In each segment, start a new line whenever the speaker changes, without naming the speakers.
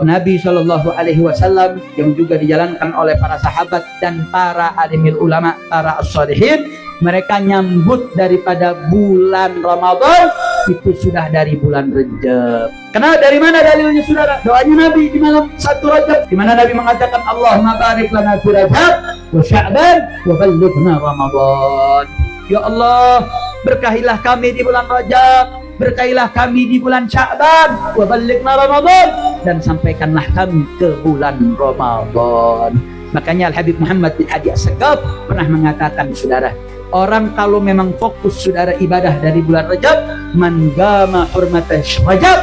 Nabi Shallallahu Alaihi Wasallam yang juga dijalankan oleh para sahabat dan para alimil ulama, para as-salihin, mereka nyambut daripada bulan Ramadan itu sudah dari bulan Rajab. Karena dari mana dalilnya saudara? Doanya Nabi di malam 1 Rajab, di mana Nabi mengatakan Allahumma barik lana fi Rajab wa Sya'ban wa ballighna Ramadan. Ya Allah, berkahilah kami di bulan Rajab, berkailah kami di bulan Sya'ban, wa ballighna Ramadan, dan sampaikanlah kami ke bulan Ramadan. Makanya Al-Habib Muhammad bin Hadi As-Sagaf pernah mengatakan, saudara, orang kalau memang fokus saudara ibadah dari bulan Rajab, man gama hurmata Rajab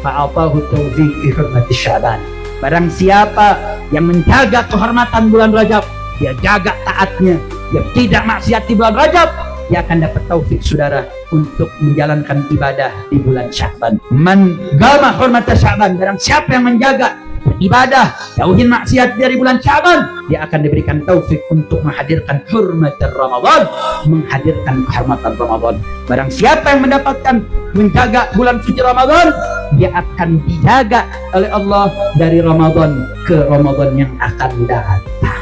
fa'atahu tawfiq fi hurmati Sya'ban. Barang siapa yang menjaga kehormatan bulan Rajab, dia jaga taatnya, dia tidak maksiat di bulan Rajab, dia akan dapat taufik saudara untuk menjalankan ibadah di bulan Sya'ban. Man gama hurmata Sya'ban, barang siapa yang menjaga ibadah, jauhin maksiat dari bulan Sya'ban, dia akan diberikan taufik untuk menghadirkan hurmat Ramadan, menghadirkan kehormatan Ramadan. Barang siapa yang mendapatkan menjaga bulan suci Ramadan, dia akan dijaga oleh Allah dari Ramadan ke Ramadan yang akan datang.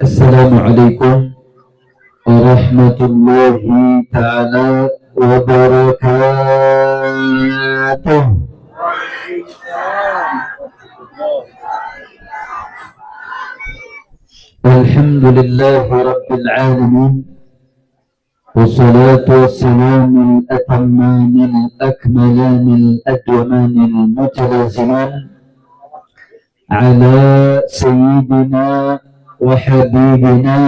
Assalamualaikum warahmatullahi ta'ala wabarakatuh. Alhamdulillahi rabbil alamin, wassalatu wassalamu al-atamani al-akmalani al-adwamani al-mutalaziman ala sayyidina وحبيبنا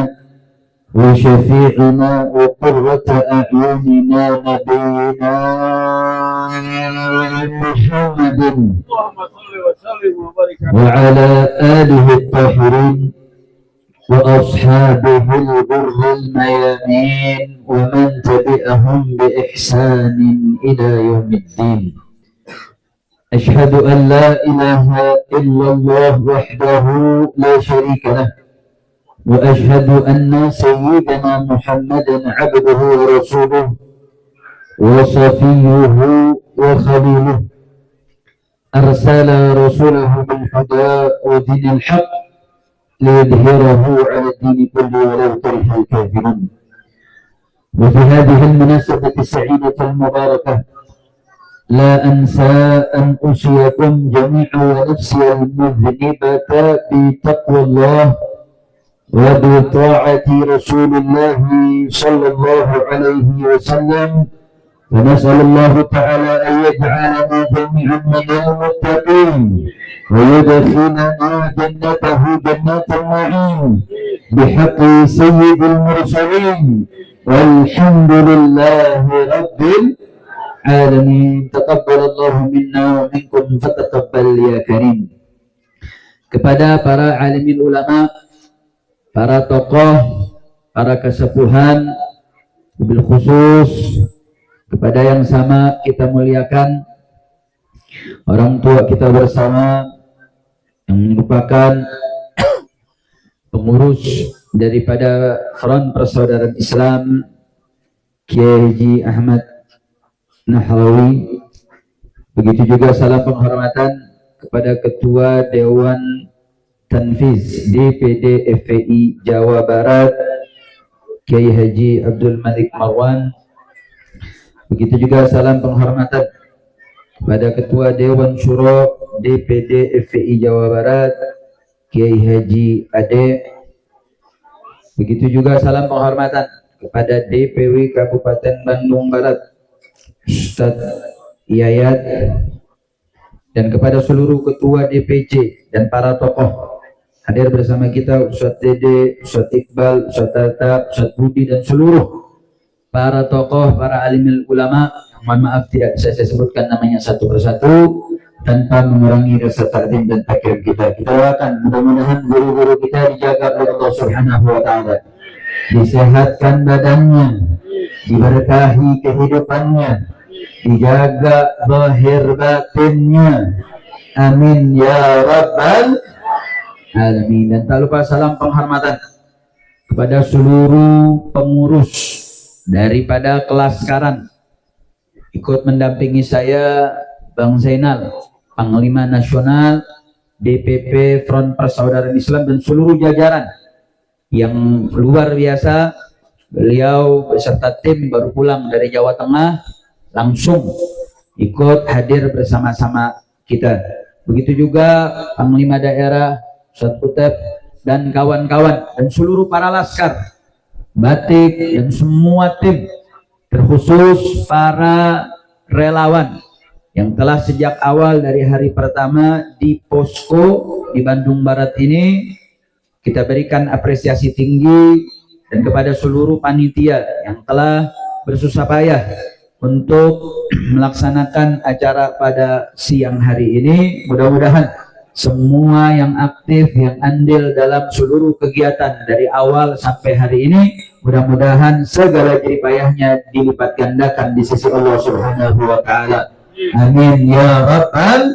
وشفيعنا وقرة أعيننا نبينا محمد وعلى آله الطاهرين وأصحابه الغر الميامين ومن تبعهم بإحسان إلى يوم الدين. أشهد أن لا إله إلا الله وحده لا شريك له، وأشهد أن سيدنا محمدا عبده ورسوله وصفيه وخليله، أرسل رسوله بالهدى ودين الحق ليظهره على الدين كله ولو كره الكافرون. وفي هذه المناسبة السعيدة المباركة لا أنسى أن أوصيكم جميعا ونفسي المذنبة بتقوى الله وبطاعة رسول الله صلى الله عليه وسلم، ونسأل الله تعالى أن يجعلنا جميعا من المتقين ويدخلنا جنته جنات النعيم بحق سيد المرسلين، والحمد لله رب العالمين. تقبل الله منا ومنكم فتقبل يا كريم. Kepada para alimil ulama, para tokoh, para kesepuhan, bil khusus kepada yang sama kita muliakan, orang tua kita bersama yang merupakan pengurus daripada Front Persaudaraan Islam Kiai Haji Ahmad Nahrawi. Begitu juga salam penghormatan kepada Ketua Dewan Tanfiz DPD FPI Jawa Barat Kiai Haji Abdul Malik Marwan. Begitu juga salam penghormatan kepada Ketua Dewan Syuro DPD FPI Jawa Barat Kiai Haji Ade. Begitu juga salam penghormatan kepada DPW Kabupaten Bandung Barat Ustadz Yayat, dan kepada seluruh ketua DPC dan para tokoh hadir bersama kita, Ustadz Dede, Ustadz Iqbal, Ustadz Tata, Ustadz Budi, dan seluruh para tokoh, para alimil ulama. Mohon maaf tidak bisa saya sebutkan namanya satu persatu tanpa mengurangi rasa takdim dan takrim kita. Kita doakan mudah-mudahan guru-guru kita dijaga oleh Allah Subhanahu wa Ta'ala, disehatkan badannya, diberkahi kehidupannya, dijaga zahir batinnya, amin ya rabbal alamin. Dan tak lupa salam penghormatan kepada seluruh pengurus daripada kelas sekarang
Ikut mendampingi saya Bang Zainal, Panglima Nasional DPP Front Persaudaraan Islam dan seluruh jajaran yang luar biasa. Beliau beserta tim baru pulang dari Jawa Tengah, langsung ikut hadir bersama-sama kita. Begitu juga Panglima Daerah Ustadz Kutep dan kawan-kawan dan seluruh para laskar, batik dan semua tim, terkhusus para relawan yang telah sejak awal dari hari pertama di posko di Bandung Barat ini. Kita berikan apresiasi tinggi, dan kepada seluruh panitia yang telah bersusah payah untuk melaksanakan acara pada siang hari ini. Mudah-mudahan semua yang aktif, yang andil dalam seluruh kegiatan dari awal sampai hari ini, mudah-mudahan segala jerih payahnya dilipat gandakan di sisi Allah Subhanahu wa Ta'ala. Amin ya rabbal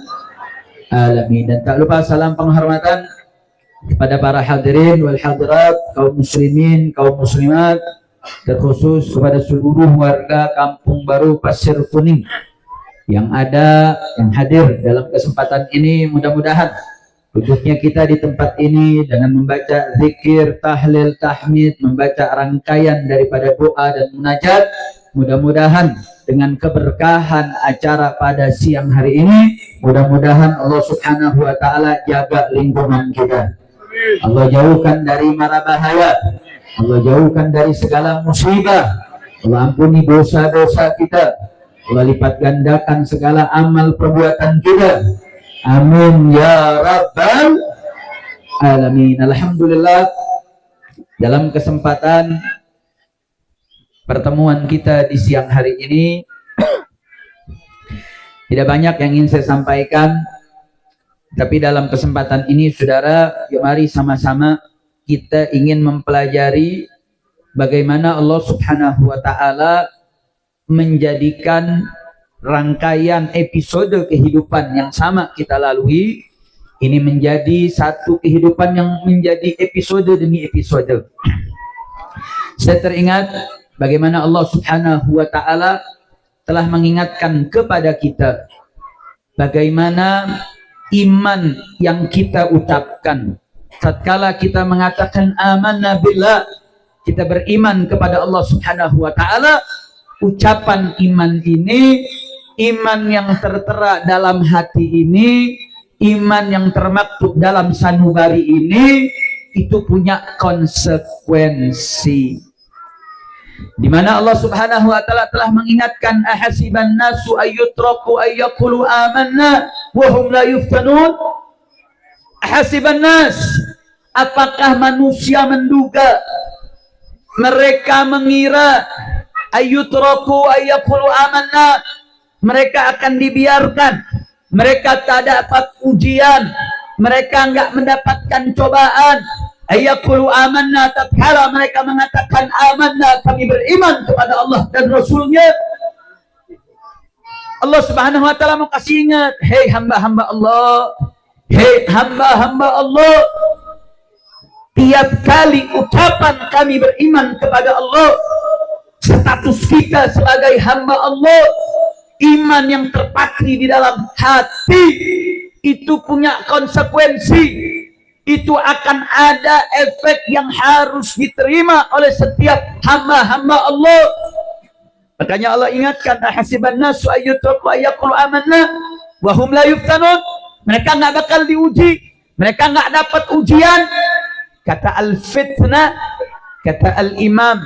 alamin. Dan tak lupa salam penghormatan kepada para hadirin wal hadirat, kaum muslimin, kaum muslimat, terkhusus kepada seluruh warga Kampung Baru Pasir Kuning yang ada, yang hadir dalam kesempatan ini. Mudah-mudahan duduknya kita di tempat ini dengan membaca zikir, tahlil, tahmid, membaca rangkaian daripada doa dan munajat, mudah-mudahan dengan keberkahan acara pada siang hari ini, mudah-mudahan Allah Subhanahu wa Ta'ala jaga lingkungan kita, Allah jauhkan dari mara bahaya, Allah jauhkan dari segala musibah, Allah ampuni dosa-dosa kita, Allah lipat gandakan segala amal perbuatan kita. Amin ya rabbal alamin. Alhamdulillah, dalam kesempatan pertemuan kita di siang hari ini tidak banyak yang ingin saya sampaikan, tapi dalam kesempatan ini saudara, mari sama-sama kita ingin mempelajari bagaimana Allah Subhanahu wa Ta'ala menjadikan rangkaian episode kehidupan yang sama kita lalui ini menjadi satu kehidupan yang menjadi episode demi episode. Saya teringat bagaimana Allah Subhanahu wa Ta'ala telah mengingatkan kepada kita bagaimana iman yang kita ucapkan tatkala kita mengatakan amanna billah, kita beriman kepada Allah Subhanahu wa Ta'ala. Ucapan iman ini, iman yang tertera dalam hati ini, iman yang termaktub dalam sanubari ini, itu punya konsekuensi, di mana Allah Subhanahu wa Ta'ala telah mengingatkan ahasiban nasu ayyutraku ayyaqulu amanna wa hum la yuftanun. Ahasiban nas, apakah manusia menduga, mereka mengira, ayyutraku ayyaqulu amanna, mereka akan dibiarkan, mereka tak dapat ujian, mereka enggak mendapatkan cobaan, ayyaqulu amanna, tatkala mereka mengatakan amanna, kami beriman kepada Allah dan Rasulnya. Allah Subhanahu wa Ta'ala mau kasih ingat, hei hamba-hamba Allah, hei hamba-hamba Allah, tiap kali ucapan kami beriman kepada Allah, status kita sebagai hamba Allah, iman yang terpatri di dalam hati itu punya konsekuensi, itu akan ada efek yang harus diterima oleh setiap hamba-hamba Allah. Makanya Allah ingatkan, ahasiban nasu ayyutraku ayyaqulu amanna wa hum la yuftanun. Mereka nggak bakal diuji, mereka nggak dapat ujian. Kata al-fitnah, kata al-imam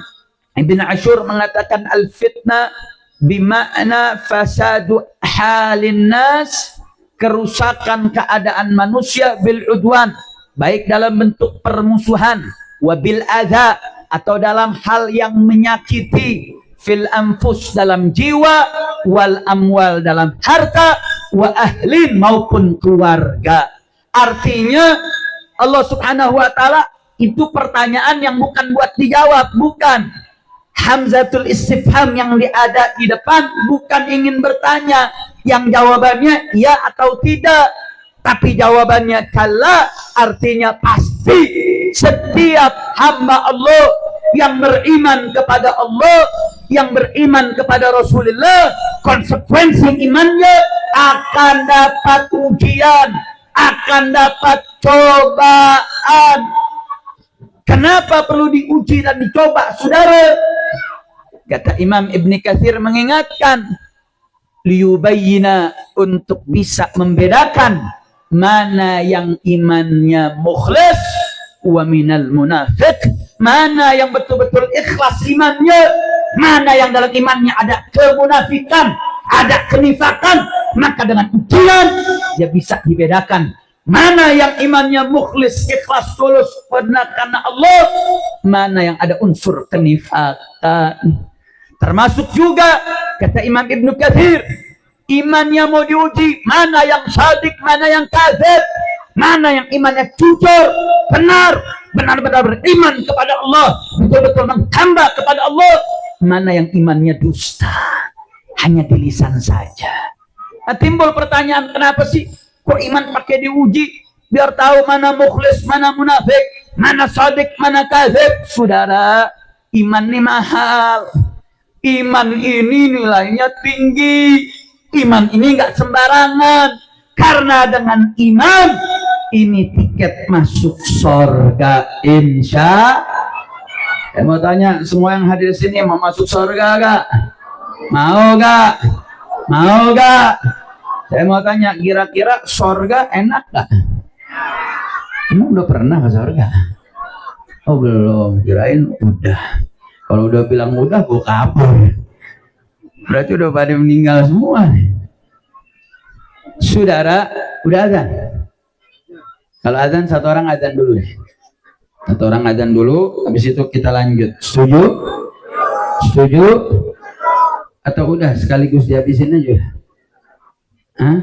Ibn Ashur mengatakan al-fitnah bima'na fasadu halin nas, kerusakan keadaan manusia, bil udwan, baik dalam bentuk permusuhan, wabil adha, atau dalam hal yang menyakiti, fil anfus, dalam jiwa, wal amwal, dalam harta, wa ahlin, maupun keluarga. Artinya Allah Subhanahu wa Ta'ala itu pertanyaan yang bukan buat dijawab, bukan. Hamzatul istifham yang ada di depan bukan ingin bertanya, yang jawabannya ya atau tidak, tapi jawabannya kala, artinya pasti. Setiap hamba Allah yang beriman kepada Allah, yang beriman kepada Rasulullah, konsekuensi imannya akan dapat ujian, akan dapat cobaan. Kenapa perlu diuji dan dicoba, saudara? Kata Imam Ibn Katsir mengingatkan, liyubayyina, untuk bisa membedakan mana yang imannya mukhlis wa minal munafiq, mana yang betul-betul ikhlas imannya, mana yang dalam imannya ada kemunafikan, ada kenifakan. Maka dengan ujian dia bisa dibedakan mana yang imannya mukhlis, ikhlas, tulus karena Allah, mana yang ada unsur kenifakan. Termasuk juga kata Imam Ibn Katsir, imannya mau diuji, mana yang sadik, mana yang kadzib, mana yang imannya jujur, benar-benar beriman kepada Allah, betul-betul menghamba kepada Allah, mana yang imannya dusta, hanya di lisan saja. Nah, timbul pertanyaan, kenapa sih kok iman pakai diuji? Biar tahu mana mukhlis, mana munafik, mana sadik, mana kadzib. Saudara, iman ini mahal. Iman ini nilainya tinggi. Iman ini nggak sembarangan. Karena dengan iman ini tiket masuk surga, insya. Saya mau tanya, semua yang hadir sini mau masuk surga gak? Mau gak? Mau gak? Saya mau tanya, kira-kira surga enak gak? Emang udah pernah ke surga? Oh belum, kirain udah. Kalau udah bilang udah, gue kabur. Berarti udah pada meninggal semua. Saudara, udah azan? Kalau azan, satu orang azan dulu. Satu orang azan dulu, habis itu kita lanjut. Setuju? Setuju? Atau udah sekaligus dihabisin aja? Hah?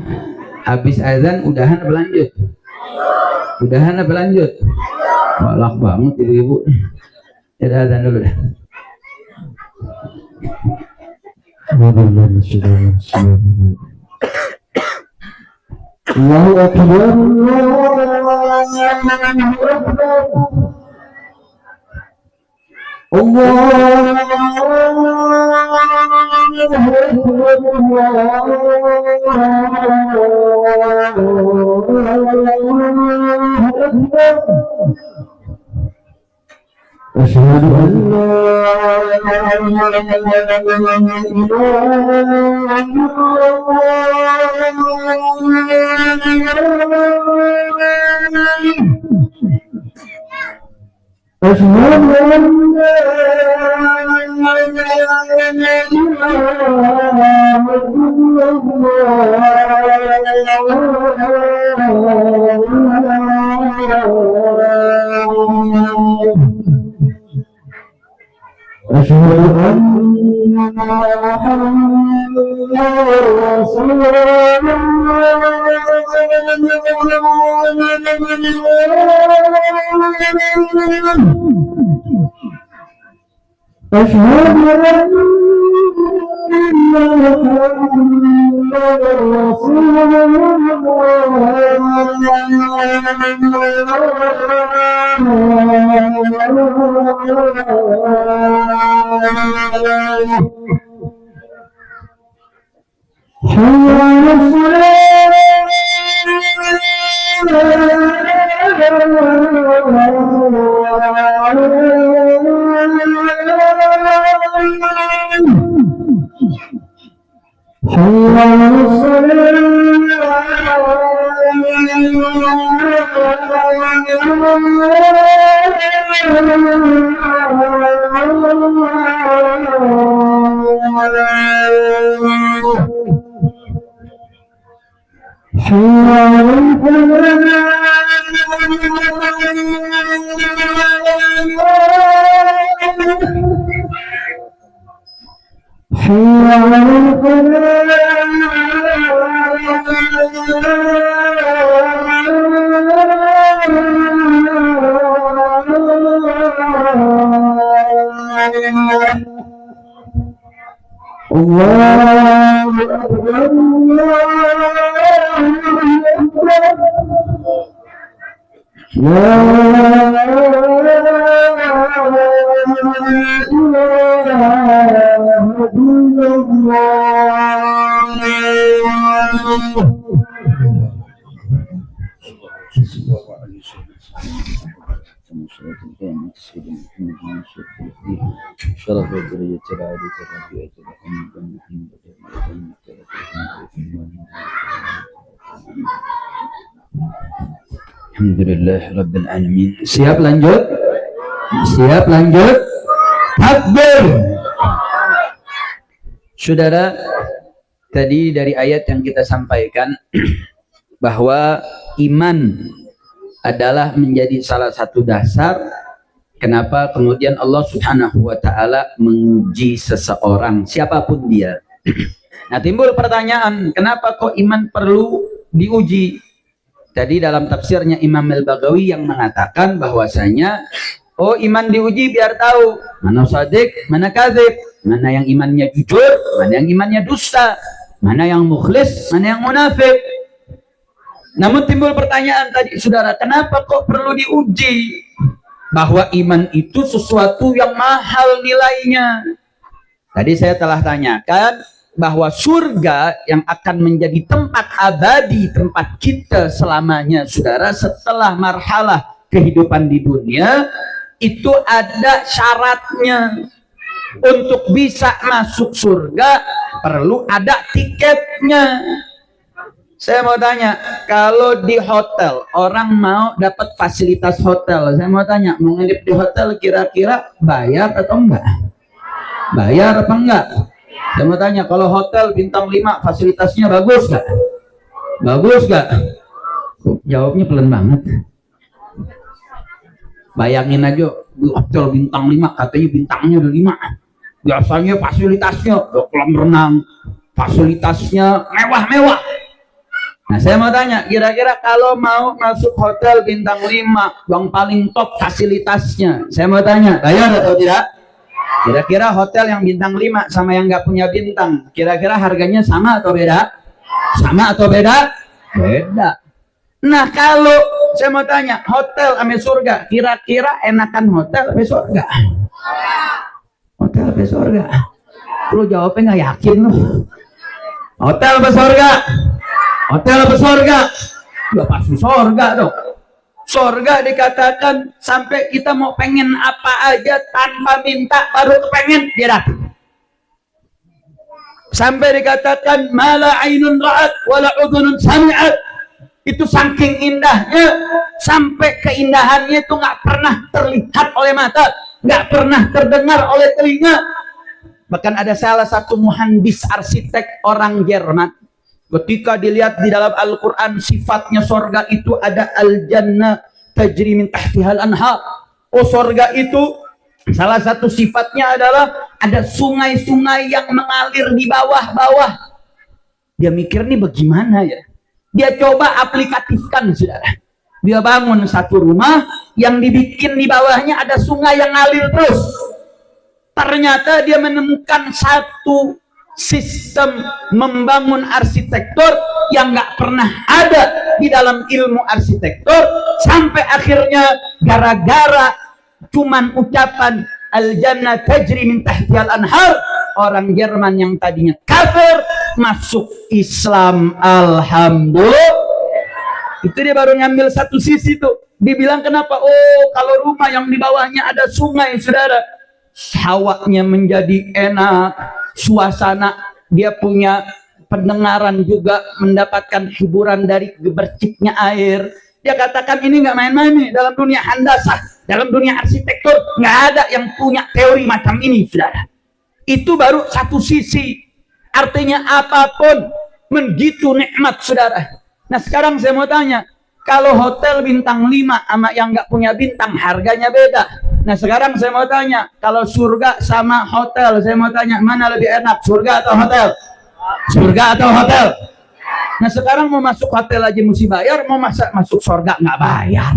Habis azan, udahan apa lanjut? Udahan apa lanjut? Walak banget ibu-ibu. Ya azan dulu dah.
Allahu Akbar. أشهد أن لا أشهد أن محمدا رسول الله أشهد أن محمدا رسول حي على الله Alhamdulillah Rabbil Alamin. Siap lanjut? Siap lanjut? Takbir. Saudara, tadi dari ayat yang kita sampaikan bahwa iman adalah menjadi salah satu dasar kenapa kemudian Allah Subhanahu wa taala menguji seseorang siapapun dia. Nah, timbul pertanyaan, kenapa kok iman perlu diuji? Tadi dalam tafsirnya Imam Al-Baghawi yang mengatakan bahwasanya oh, iman diuji biar tahu mana shadiq, mana kadzib, mana yang imannya jujur, mana yang imannya dusta, mana yang mukhlis, mana yang munafik. Namun timbul pertanyaan tadi saudara, kenapa kok perlu diuji? Bahwa iman itu sesuatu yang mahal nilainya. Tadi saya telah tanyakan bahwa surga yang akan menjadi tempat abadi, tempat kita selamanya saudara, setelah marhalah kehidupan di dunia, itu ada syaratnya. Untuk bisa masuk surga perlu ada tiketnya. Saya mau tanya, kalau di hotel orang mau dapat fasilitas hotel, saya mau tanya, mau nginep di hotel kira-kira bayar atau enggak? Bayar apa enggak? Saya mau tanya, kalau hotel bintang 5 fasilitasnya bagus gak? Bagus gak? Jawabnya pelan banget. Bayangin aja, di hotel bintang 5, katanya bintangnya udah 5. Biasanya fasilitasnya kolam renang, fasilitasnya mewah-mewah. Nah, saya mau tanya, kira-kira kalau mau masuk hotel bintang 5 yang paling top fasilitasnya, saya mau tanya, bayar atau tidak? Kira-kira hotel yang bintang 5 sama yang nggak punya bintang, kira-kira harganya sama atau beda? Sama atau beda? Beda. Nah, kalau saya mau tanya, hotel sama surga, kira-kira enakan hotel sama surga? Hotel sama surga? Lu jawabnya nggak yakin lu. Hotel sama surga? Hotel apa surga? Ya pasti surga dong. Surga dikatakan sampai kita mau pengen apa aja tanpa minta baru kepengen dia datang. Sampai dikatakan mala ainun ra'at wala udhunun sami'at. Itu saking indahnya, sampai keindahannya itu nggak pernah terlihat oleh mata, nggak pernah terdengar oleh telinga. Bahkan ada salah satu muhandis arsitek orang Jerman, ketika dilihat di dalam Al-Quran sifatnya sorga itu ada al-jannah tajri min tahtihal anhar. Oh, sorga itu salah satu sifatnya adalah ada sungai-sungai yang mengalir di bawah-bawah. Dia mikir nih bagaimana ya? Dia coba aplikatifkan saudara. Dia bangun satu rumah yang dibikin di bawahnya ada sungai yang ngalir terus. Ternyata dia menemukan satu sistem membangun arsitektur yang nggak pernah ada di dalam ilmu arsitektur, sampai akhirnya gara-gara cuman ucapan al-jannah tajri min tahtihal anhar, orang Jerman yang tadinya kafir masuk Islam. Alhamdulillah. Itu dia baru ngambil satu sisi tuh. Dibilang kenapa? Oh, kalau rumah yang di bawahnya ada sungai saudara, hawanya menjadi enak, suasana, dia punya pendengaran juga, mendapatkan hiburan dari gemerciknya air. Dia katakan ini nggak main-main nih, dalam dunia handasah, dalam dunia arsitektur nggak ada yang punya teori macam ini saudara. Itu baru satu sisi. Artinya apapun begitu nikmat saudara. Nah, sekarang saya mau tanya, kalau hotel bintang 5 sama yang nggak punya bintang harganya beda. Nah, sekarang saya mau tanya, kalau surga sama hotel, saya mau tanya, mana lebih enak, surga atau hotel? Surga atau hotel? Nah, sekarang mau masuk hotel aja mesti bayar, mau masuk surga nggak bayar.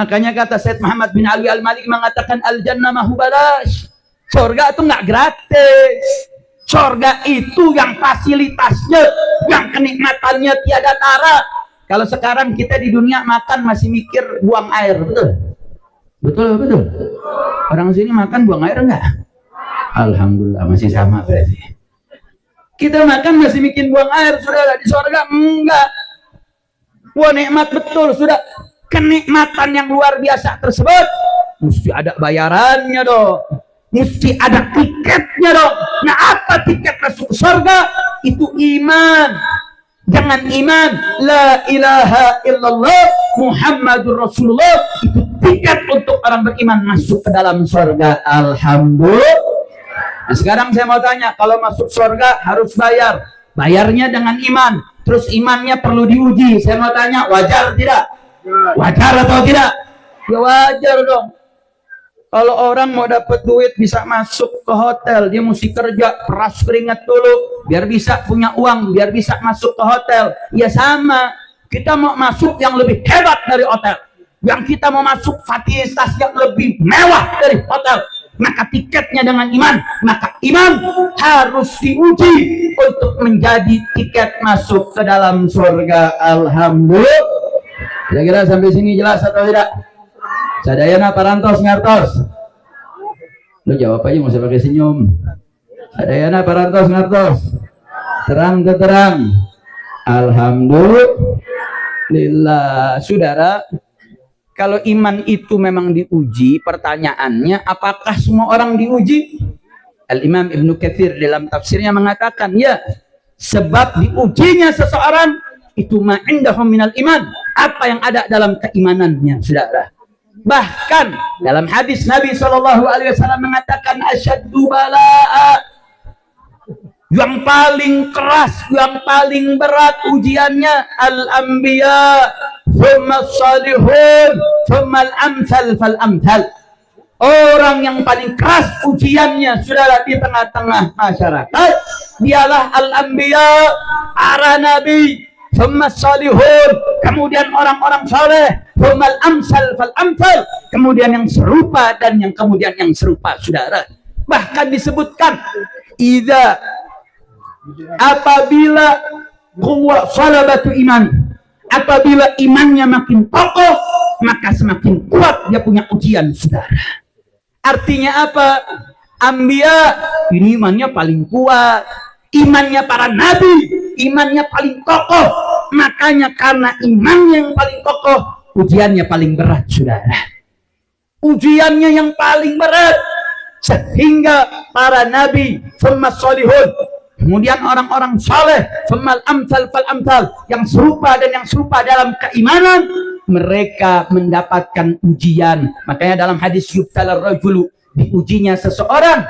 Makanya kata Said Muhammad bin Ali Al-Malik mengatakan al-jannah mahu balash. Surga itu nggak gratis. Surga itu yang fasilitasnya, yang kenikmatannya tiada tara. Kalau sekarang kita di dunia makan masih mikir buang air, betul? Betul. Orang sini makan buang air enggak? Alhamdulillah masih sama berarti.
Kita makan masih bikin buang air, saudara. Di surga enggak. Wah, nikmat betul, sudah. Kenikmatan yang luar biasa tersebut mesti ada bayarannya dong, mesti ada tiketnya dong. Nah, apa tiket masuk surga? Itu iman. Jangan iman la ilaha illallah Muhammadur Rasulullah, itu tiket untuk orang beriman masuk ke dalam surga. Alhamdulillah. Nah, sekarang saya mau tanya, kalau masuk surga harus bayar. Bayarnya dengan iman. Terus imannya perlu diuji. Saya mau tanya, wajar tidak? Wajar atau tidak? Ya wajar dong. Kalau orang mau dapat duit bisa masuk ke hotel, dia mesti kerja keras keringat dulu biar bisa punya uang, biar bisa masuk ke hotel. Ya sama, kita mau masuk yang lebih hebat dari hotel, yang kita mau masuk fasilitas yang lebih mewah dari hotel, maka tiketnya dengan iman. Maka iman harus diuji untuk menjadi tiket masuk ke dalam surga. Alhamdulillah. Kira-kira sampai sini jelas atau tidak? Sadayana parantos ngartos. Lu jawab aja, nggak usah pakai senyum. Sadayana parantos ngartos. Terang terang. Alhamdulillah. Saudara, kalau iman itu memang diuji, pertanyaannya apakah semua orang diuji? Al-Imam Ibnu Katsir dalam tafsirnya mengatakan, ya, sebab diujinya seseorang itu ma'indahum minal iman, apa yang ada dalam keimanannya, saudara. Bahkan dalam hadis Nabi SAW mengatakan, asyaddu bala'a, yang paling keras, yang paling berat ujiannya al-anbiya, thumma salihun, thumma al-amthal fal-amthal. Orang yang paling keras ujiannya, saudara, di tengah-tengah masyarakat dialah al-anbiya, para nabi, thumma salihun, kemudian orang-orang saleh, thumma al-amthal fal-amthal, kemudian yang serupa dan yang kemudian yang serupa, saudara. Bahkan disebutkan, apabila quwwa salabatu iman, apabila imannya makin kokoh, maka semakin kuat dia punya ujian, saudara. Artinya apa? Anbiya ini imannya paling kuat, imannya para nabi imannya paling kokoh, makanya karena imannya yang paling kokoh, ujiannya paling berat, saudara. Ujiannya yang paling berat, sehingga para nabi, thumma salihun, kemudian orang-orang saleh, thumma al-amthal fal-amthal, yang serupa dan yang serupa dalam keimanan, mereka mendapatkan ujian. Makanya dalam hadis yubtalar rajulu, diujinya seseorang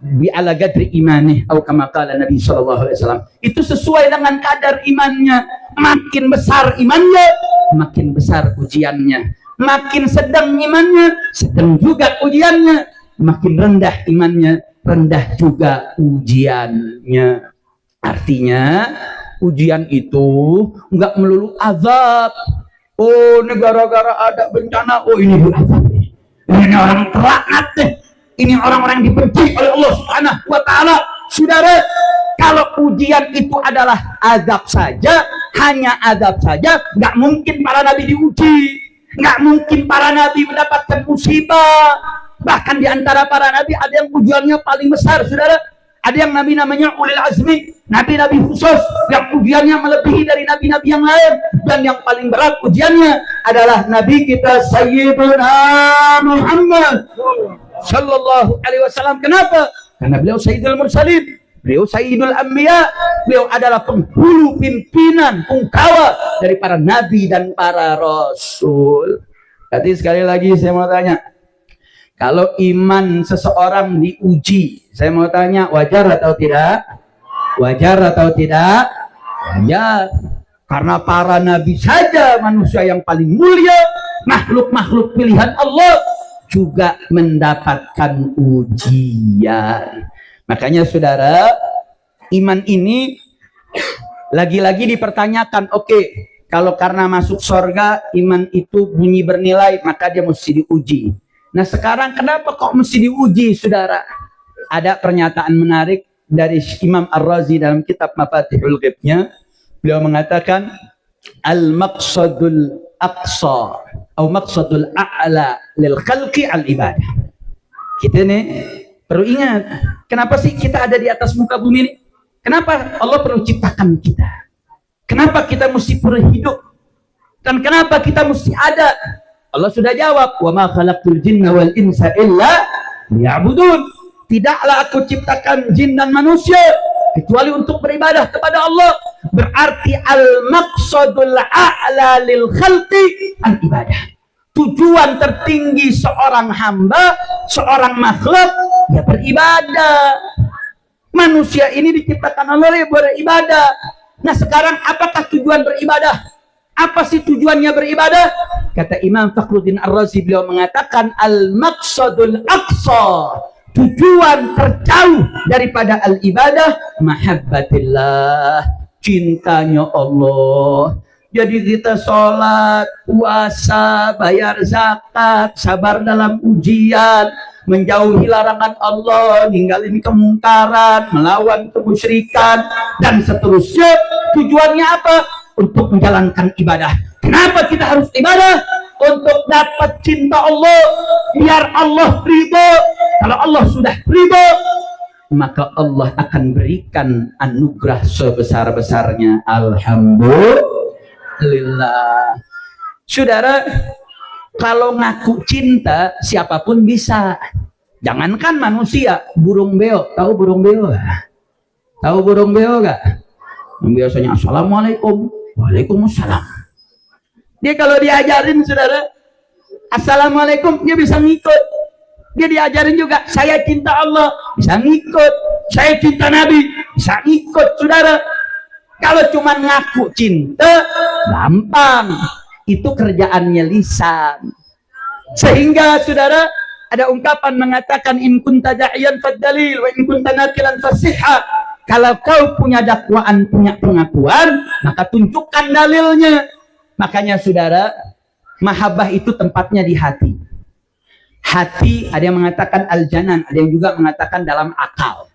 bi ala gadri imanih, atau kama qala Nabi SAW, itu sesuai dengan kadar imannya. Makin besar imannya, makin besar ujiannya. Makin sedang imannya, sedang juga ujiannya. Makin rendah imannya, rendah juga ujiannya. Artinya ujian itu enggak melulu azab. Oh, negara-negara ada bencana, oh ini azab nih. Ini orang terlaknat deh. Ini orang-orang yang dibenci oleh Allah Subhanahu wa Ta'ala. Saudara, kalau ujian itu adalah azab saja, hanya azab saja, nggak mungkin para nabi diuji, nggak mungkin para nabi mendapatkan musibah. Bahkan di antara para nabi ada yang ujiannya paling besar, saudara. Ada yang nabi namanya ulil azmi, nabi-nabi khusus yang ujiannya melebihi dari nabi-nabi yang lain. Dan yang paling berat ujiannya adalah nabi kita Sayyiduna Muhammad Sallallahu Alaihi Wasallam. Kenapa? Karena beliau Sayyidul Mursalin, beliau Sayyidul Anbiya, beliau adalah penghulu, pimpinan, pungkawa dari para nabi dan para rasul. Jadi sekali lagi saya mau tanya, kalau iman seseorang diuji, saya mau tanya, wajar atau tidak? Wajar atau tidak? Wajar. Karena para nabi saja, manusia yang paling mulia, makhluk-makhluk pilihan Allah, juga mendapatkan ujian. Makanya saudara, iman ini lagi-lagi dipertanyakan. Oke, kalau karena masuk surga, iman itu bunyi bernilai, maka dia mesti diuji. Nah sekarang kenapa kok mesti diuji, saudara? Ada pernyataan menarik dari Imam Ar-Razi dalam kitab Mafatihul Ghaibnya. Beliau mengatakan, al-maqsadul aqsa atau maqsadul a'la lil khalqi al-ibadah. Kita nih perlu ingat, kenapa sih kita ada di atas muka bumi ini? Kenapa Allah perlu ciptakan kita? Kenapa kita mesti perlu hidup? Dan kenapa kita mesti ada? Allah sudah jawab, wa ma khalaqtul jinna wal insa illa liya'budun. Tidaklah aku ciptakan jin dan manusia kecuali untuk beribadah kepada Allah. Berarti al-maqsadul a'la lil khalqi al-ibadah. Tujuan tertinggi seorang hamba, seorang makhluk, ya beribadah. Manusia ini diciptakan oleh beribadah. Nah sekarang apakah tujuan beribadah? Apa sih tujuannya beribadah? Kata Imam Fakhruddin Ar-Razi, beliau mengatakan al-maqsadul aqsa, tujuan terjauh daripada al-ibadah, mahabbatillah, cintanya Allah. Jadi kita sholat, puasa, bayar zakat, sabar dalam ujian, menjauhi larangan Allah, ninggalin kemungkaran, melawan kemusyrikan, dan seterusnya. Tujuannya apa? Untuk menjalankan ibadah. Kenapa kita harus ibadah? Untuk dapat cinta Allah, biar Allah ridho. Kalau Allah sudah ridho, maka Allah akan berikan anugerah sebesar-besarnya. Alhamdulillah. Saudara, kalau ngaku cinta siapapun bisa. Jangankan manusia, burung beo. Tahu burung beo gak? Tahu burung beo gak? Yang biasanya assalamualaikum, waalaikumsalam. Dia kalau diajarin, saudara, assalamualaikum, dia bisa ngikut. Dia diajarin juga, saya cinta Allah, bisa ngikut. Saya cinta Nabi, bisa ngikut, saudara. Kalau cuma ngaku cinta, gampang. Itu kerjaannya lisan. Sehingga saudara, ada ungkapan mengatakan in kunta da'iyan fad-dalil wa in kunta nakilan fasihha. Kalau kau punya dakwaan, punya pengakuan, maka tunjukkan dalilnya. Makanya saudara, mahabbah itu tempatnya di hati. Hati ada yang mengatakan al-janan, ada yang juga mengatakan dalam akal.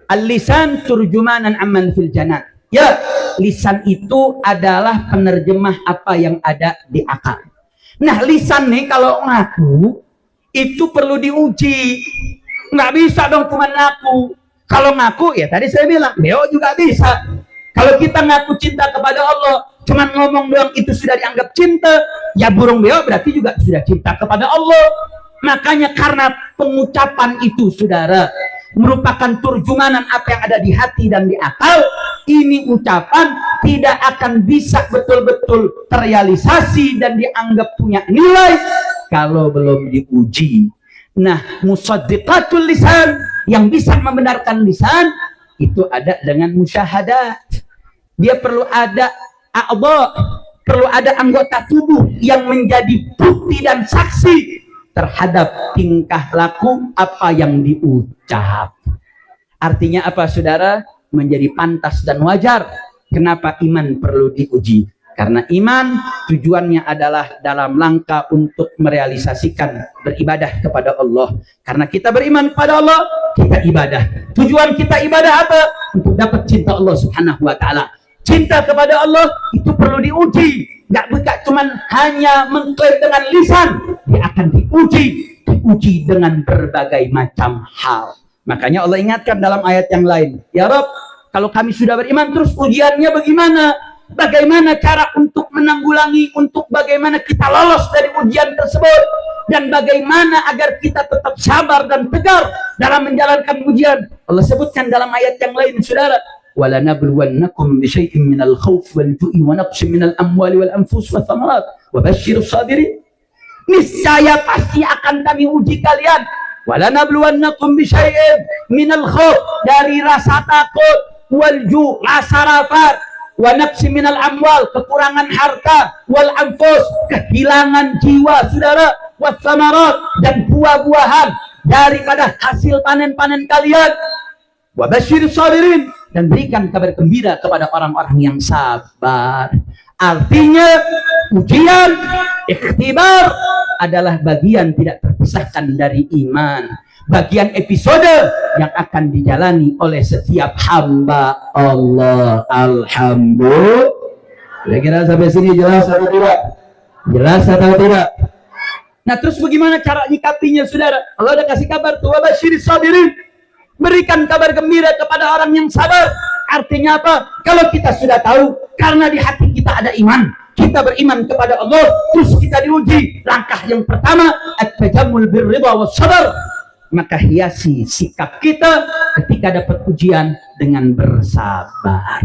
Al-lisan turjumanan amman fil janan. Ya, lisan itu adalah penerjemah apa yang ada di akal. Nah, lisan nih kalau ngaku itu perlu diuji. Nggak bisa dong cuma ngaku. Kalau ngaku, ya tadi saya bilang, beo juga bisa. Kalau kita ngaku cinta kepada Allah, cuma ngomong doang itu sudah dianggap cinta, ya burung beo berarti juga sudah cinta kepada Allah. Makanya karena pengucapan itu, saudara, merupakan turjumanan apa yang ada di hati dan di akal, ini ucapan tidak akan bisa betul-betul terrealisasi dan dianggap punya nilai kalau belum diuji. Nah, musaddiqatul lisan, yang bisa membenarkan lisan itu ada dengan musyahadat. Dia perlu ada a'dha, perlu ada anggota tubuh yang menjadi bukti dan saksi terhadap tingkah laku apa yang diucap. Artinya apa, saudara? Menjadi pantas dan wajar. Kenapa iman perlu diuji? Karena iman tujuannya adalah dalam langkah untuk merealisasikan beribadah kepada Allah. Karena kita beriman kepada Allah, kita ibadah. Tujuan kita ibadah apa? Untuk dapat cinta Allah Subhanahu wa ta'ala. Cinta kepada Allah itu perlu diuji. Nggak bisa cuman hanya mengklaim dengan lisan. Dia akan diuji dengan berbagai macam hal. Makanya Allah ingatkan dalam ayat yang lain, ya Rabb, kalau kami sudah beriman, terus ujiannya bagaimana? Bagaimana cara untuk menanggulangi, untuk bagaimana kita lolos dari ujian tersebut, dan bagaimana agar kita tetap sabar dan tegar dalam menjalankan ujian. Allah sebutkan dalam ayat yang lain, saudara, walanabluwannakum bisyai'in minal khawf wal ju'i wa naqsin minal amwali wal anfus wa thamarat wa basyirus sabirin. Niscaya pasti akan kami uji kalian. Walanabluwannakum bisyai'in minal khawf, dari rasa takut, wal ju', rasa lapar, wa naqsi minal amwal, kekurangan harta, wal anfus, kehilangan jiwa, saudara, was samarat, dan buah-buahan daripada hasil panen-panen kalian. Wa basyirus sabirin, dan berikan kabar gembira kepada orang-orang yang sabar. Artinya ujian, ikhtibar adalah bagian tidak terpisahkan dari iman, bagian episode yang akan dijalani oleh setiap hamba Allah. Alhamdulillah. Kira-kira sampai sini jelas atau tidak? Jelas atau tidak? Nah, terus bagaimana cara nyikapinya, saudara? Allah udah kasih kabar tuh, wabasyiris sabirin. Berikan kabar gembira kepada orang yang sabar. Artinya apa? Kalau kita sudah tahu, karena di hati kita ada iman, kita beriman kepada Allah, terus kita diuji. Langkah yang pertama, at-tajammul birridha wassabar. Maka hiasi sikap kita ketika dapat ujian dengan bersabar.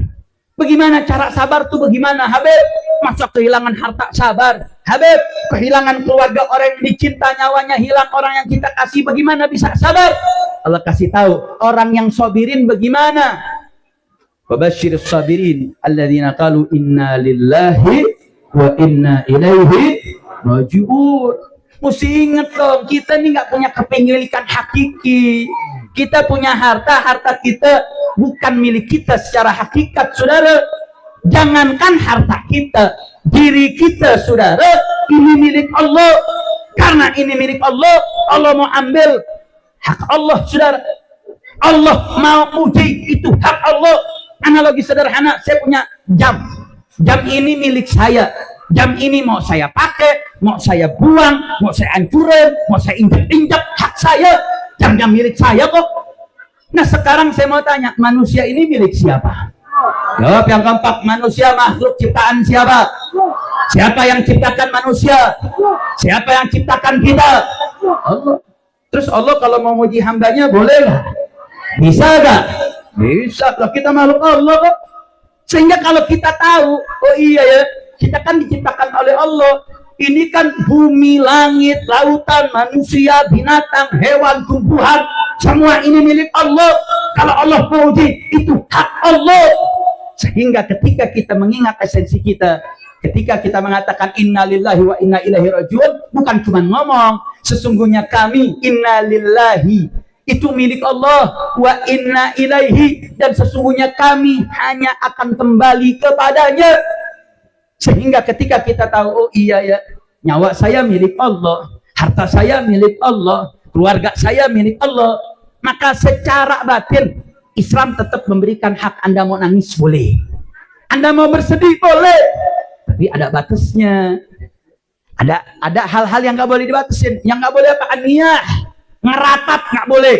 Bagaimana cara sabar tuh? Bagaimana, Habib? Masa kehilangan harta sabar? Habib, kehilangan keluarga, orang yang dicinta, nyawanya hilang, orang yang kita kasih, bagaimana bisa sabar? Allah kasih tahu, orang yang sabirin bagaimana? Wabashshirus sabirin alladzina qalu inna lillahi wa inna ilaihi raji'un. Mesti ingat dong, kita ini nggak punya kepemilikan hakiki. Kita punya harta, harta kita bukan milik kita secara hakikat, saudara. Jangankan harta kita, diri kita, saudara, ini milik Allah. Karena ini milik Allah, Allah mau ambil hak Allah, saudara. Allah mau uji, itu hak Allah. Analogi sederhana, saya punya jam. Jam ini milik saya. Jam ini mau saya pakai, mau saya buang, mau saya hancurin, mau saya injak-injak, hak saya. Jam-jam milik saya kok. Nah sekarang saya mau tanya, manusia ini milik siapa? Jawab yang keempat, manusia makhluk ciptaan siapa? Siapa yang ciptakan manusia? Siapa yang ciptakan kita? Allah. Terus Allah kalau mau uji hambanya boleh nggak? Bisa nggak? Bisa. Kalau kita makhluk Allah kok. Sehingga kalau kita tahu, oh iya ya, kita kan diciptakan oleh Allah. Ini kan bumi, langit, lautan, manusia, binatang, hewan, tumbuhan, semua ini milik Allah. Kalau Allah mau uji, itu hak Allah. Sehingga ketika kita mengingat esensi kita, ketika kita mengatakan inna lillahi wa inna ilaihi rajiun, bukan cuma ngomong, sesungguhnya kami inna lillahi, itu milik Allah, wa inna ilaihi, dan sesungguhnya kami hanya akan kembali kepadanya. Sehingga ketika kita tahu, oh iya ya, nyawa saya milik Allah, harta saya milik Allah, keluarga saya milik Allah, maka secara batin Islam tetap memberikan hak. Anda mau nangis boleh, Anda mau bersedih boleh, tapi ada batasnya. Ada hal-hal yang nggak boleh dibatasin. Yang nggak boleh apa? Aniyah, ngeratat nggak boleh,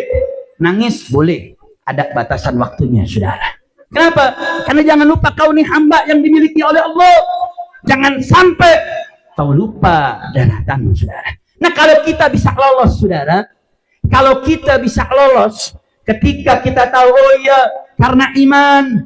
nangis boleh, ada batasan waktunya, saudara. Kenapa? Karena jangan lupa kau ini hamba yang dimiliki oleh Allah. Jangan sampai kau lupa daratan, saudara. Nah kalau kita bisa lolos, saudara, kalau kita bisa lolos ketika kita tahu, oh iya, karena iman,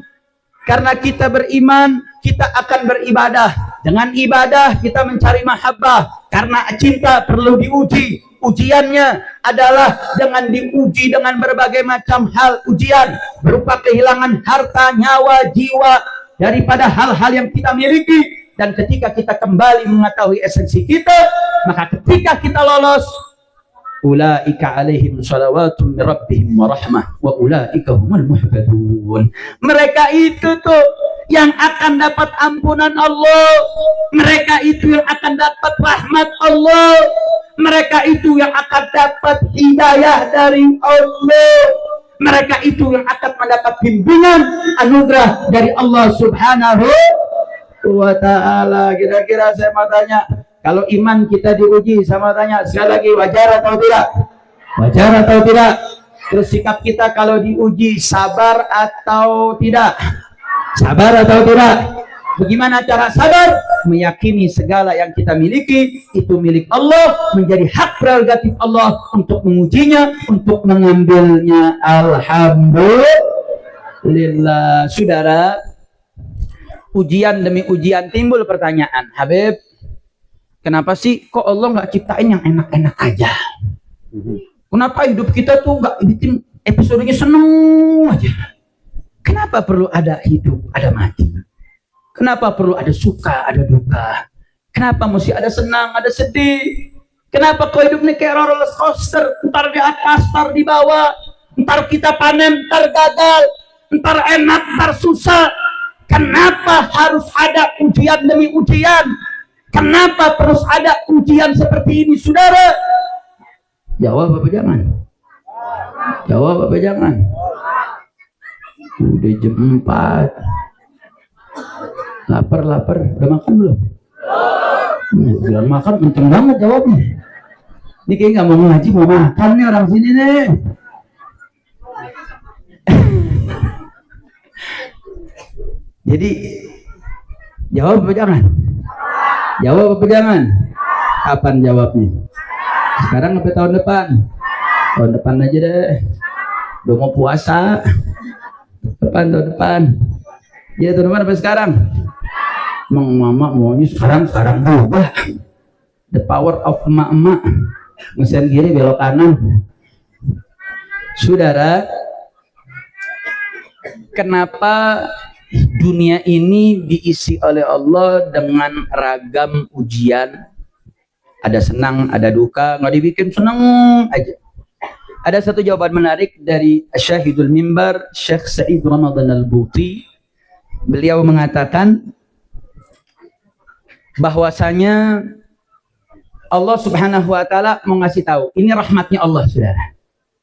karena kita beriman, kita akan beribadah. Dengan ibadah kita mencari mahabbah. Karena cinta perlu diuji. Ujiannya adalah dengan diuji dengan berbagai macam hal ujian, berupa kehilangan harta, nyawa, jiwa, daripada hal-hal yang kita miliki. Dan ketika kita kembali mengetahui esensi kita, maka ketika kita lolos, ulaika alaihim salawatun min rabbihim wa rahmah wa ulaika humul muhtadun. Mereka itu tuh yang akan dapat ampunan Allah. Mereka itu yang akan dapat rahmat Allah. Mereka itu yang akan dapat hidayah dari Allah. Mereka itu yang akan mendapat bimbingan, anugerah dari Allah Subhanahu wa ta'ala. Kira-kira saya mau tanya, kalau iman kita diuji, sama tanya sekali lagi, wajar atau tidak? Wajar atau tidak? Terus sikap kita kalau diuji, sabar atau tidak? Sabar atau tidak? Bagaimana cara sabar? Meyakini segala yang kita miliki itu milik Allah, menjadi hak prerogatif Allah untuk mengujinya, untuk mengambilnya. Alhamdulillah. Saudara, ujian demi ujian timbul pertanyaan, Habib, kenapa sih kok Allah nggak ciptain yang enak-enak aja? Kenapa hidup kita tuh nggak bikin episodenya seneng aja? Kenapa perlu ada hidup, ada mati? Kenapa perlu ada suka, ada duka? Kenapa mesti ada senang, ada sedih? Kenapa kok hidup ini kayak roller coaster? Ntar di atas, ntar di bawah, ntar kita panen, ntar gagal, ntar enak, ntar susah. Kenapa harus ada ujian demi ujian? Kenapa terus ada ujian seperti ini, saudara? Jawab apa jangan? Jawab apa jangan? Udah jam 4. Lapar. Udah makan belum? Belum makan, kenceng banget jawabnya. Ini kayak nggak mau ngaji, mau makan nih orang sini nih. Jadi jawab apa jangan? Jawab apa jangan? Kapan jawabnya? Sekarang sampai tahun depan? Tahun depan aja deh. Udah mau puasa. Tahun depan. Ya tahun depan sampai sekarang. Emang mama maunya sekarang juga. The power of emak-emak. Ngesen kiri belok kanan. Saudara, kenapa dunia ini diisi oleh Allah dengan ragam ujian? Ada senang, ada duka, nggak dibikin senang aja. Ada satu jawaban menarik dari Syahidul Mimbar, Syekh Sa'id Ramadan Al-Buti. Beliau mengatakan bahwasanya Allah Subhanahu wa taala mau ngasih tahu, ini rahmatnya Allah, Saudara.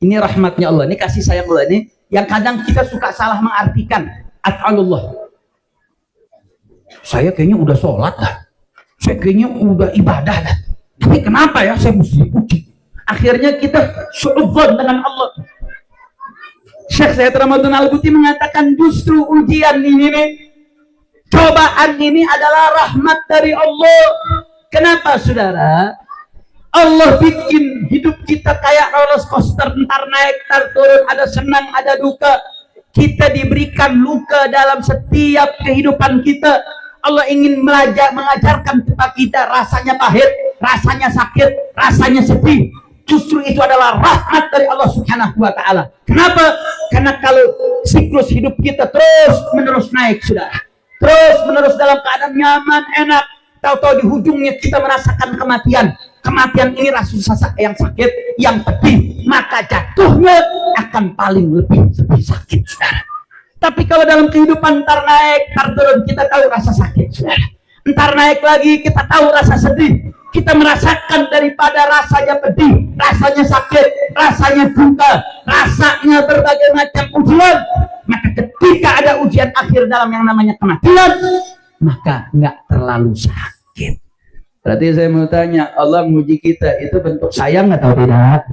Ini rahmatnya Allah, ini kasih sayang Allah ini yang kadang kita suka salah mengartikan. Af'alullah. Saya kayaknya udah sholat lah. Saya kayaknya udah ibadah lah. Tapi kenapa ya saya mesti dipuji? Akhirnya kita suudzon dengan Allah. Syekh Said Ramadan Al-Buti mengatakan justru ujian ini nih, cobaan ini adalah rahmat dari Allah. Kenapa, Saudara? Allah bikin hidup kita kayak roller coaster, ntar naik, ntar turun, ada senang, ada duka. Kita diberikan luka dalam setiap kehidupan kita. Allah ingin mengajarkan kepada kita rasanya pahit, rasanya sakit, rasanya sedih. Justru itu adalah rahmat dari Allah Subhanahu wa taala. Kenapa? Karena kalau siklus hidup kita terus menerus naik, Saudara, terus menerus dalam keadaan nyaman, enak, tahu-tahu di ujungnya kita merasakan kematian. Kematian ini rasa yang sakit, yang pedih, maka jatuhnya akan paling lebih sakit, Saudara. Tapi kalau dalam kehidupan ntar naik, ntar turun, kita tahu rasa sakit, Saudara. Ntar naik lagi, kita tahu rasa sedih. Kita merasakan daripada rasanya pedih, rasanya sakit, rasanya duka, rasanya berbagai macam ujian. Maka ketika ada ujian akhir dalam yang namanya kematian, maka nggak terlalu sakit. Berarti saya mau tanya, Allah menguji kita itu bentuk sayang atau tidak?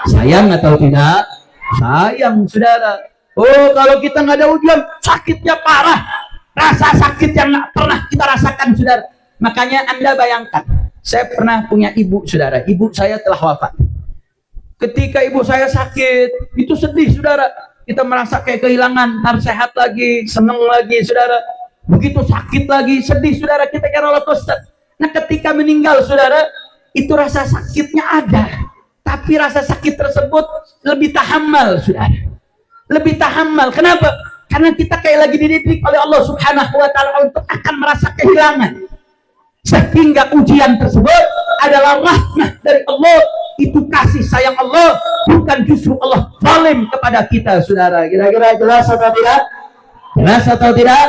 Sayang atau tidak? Sayang, Saudara. Oh, kalau kita nggak ada ujian, sakitnya parah. Rasa sakit yang nggak pernah kita rasakan, Saudara. Makanya Anda bayangkan, saya pernah punya ibu, Saudara. Ibu saya telah wafat. Ketika ibu saya sakit, itu sedih, Saudara. Kita merasa kayak kehilangan, ntar sehat lagi, seneng lagi, Saudara. Begitu sakit lagi, sedih, Saudara. Kita kayak roller coaster. Nah, ketika meninggal, Saudara, itu rasa sakitnya ada, tapi rasa sakit tersebut lebih tahammal, Saudara. Lebih tahammal. Kenapa? Karena kita kayak lagi dididik oleh Allah Subhanahu wa taala untuk akan merasa kehilangan. Sehingga ujian tersebut adalah rahmat dari Allah. Itu kasih sayang Allah, bukan justru Allah zalim kepada kita, Saudara. Kira-kira jelas atau tidak? Jelas atau tidak?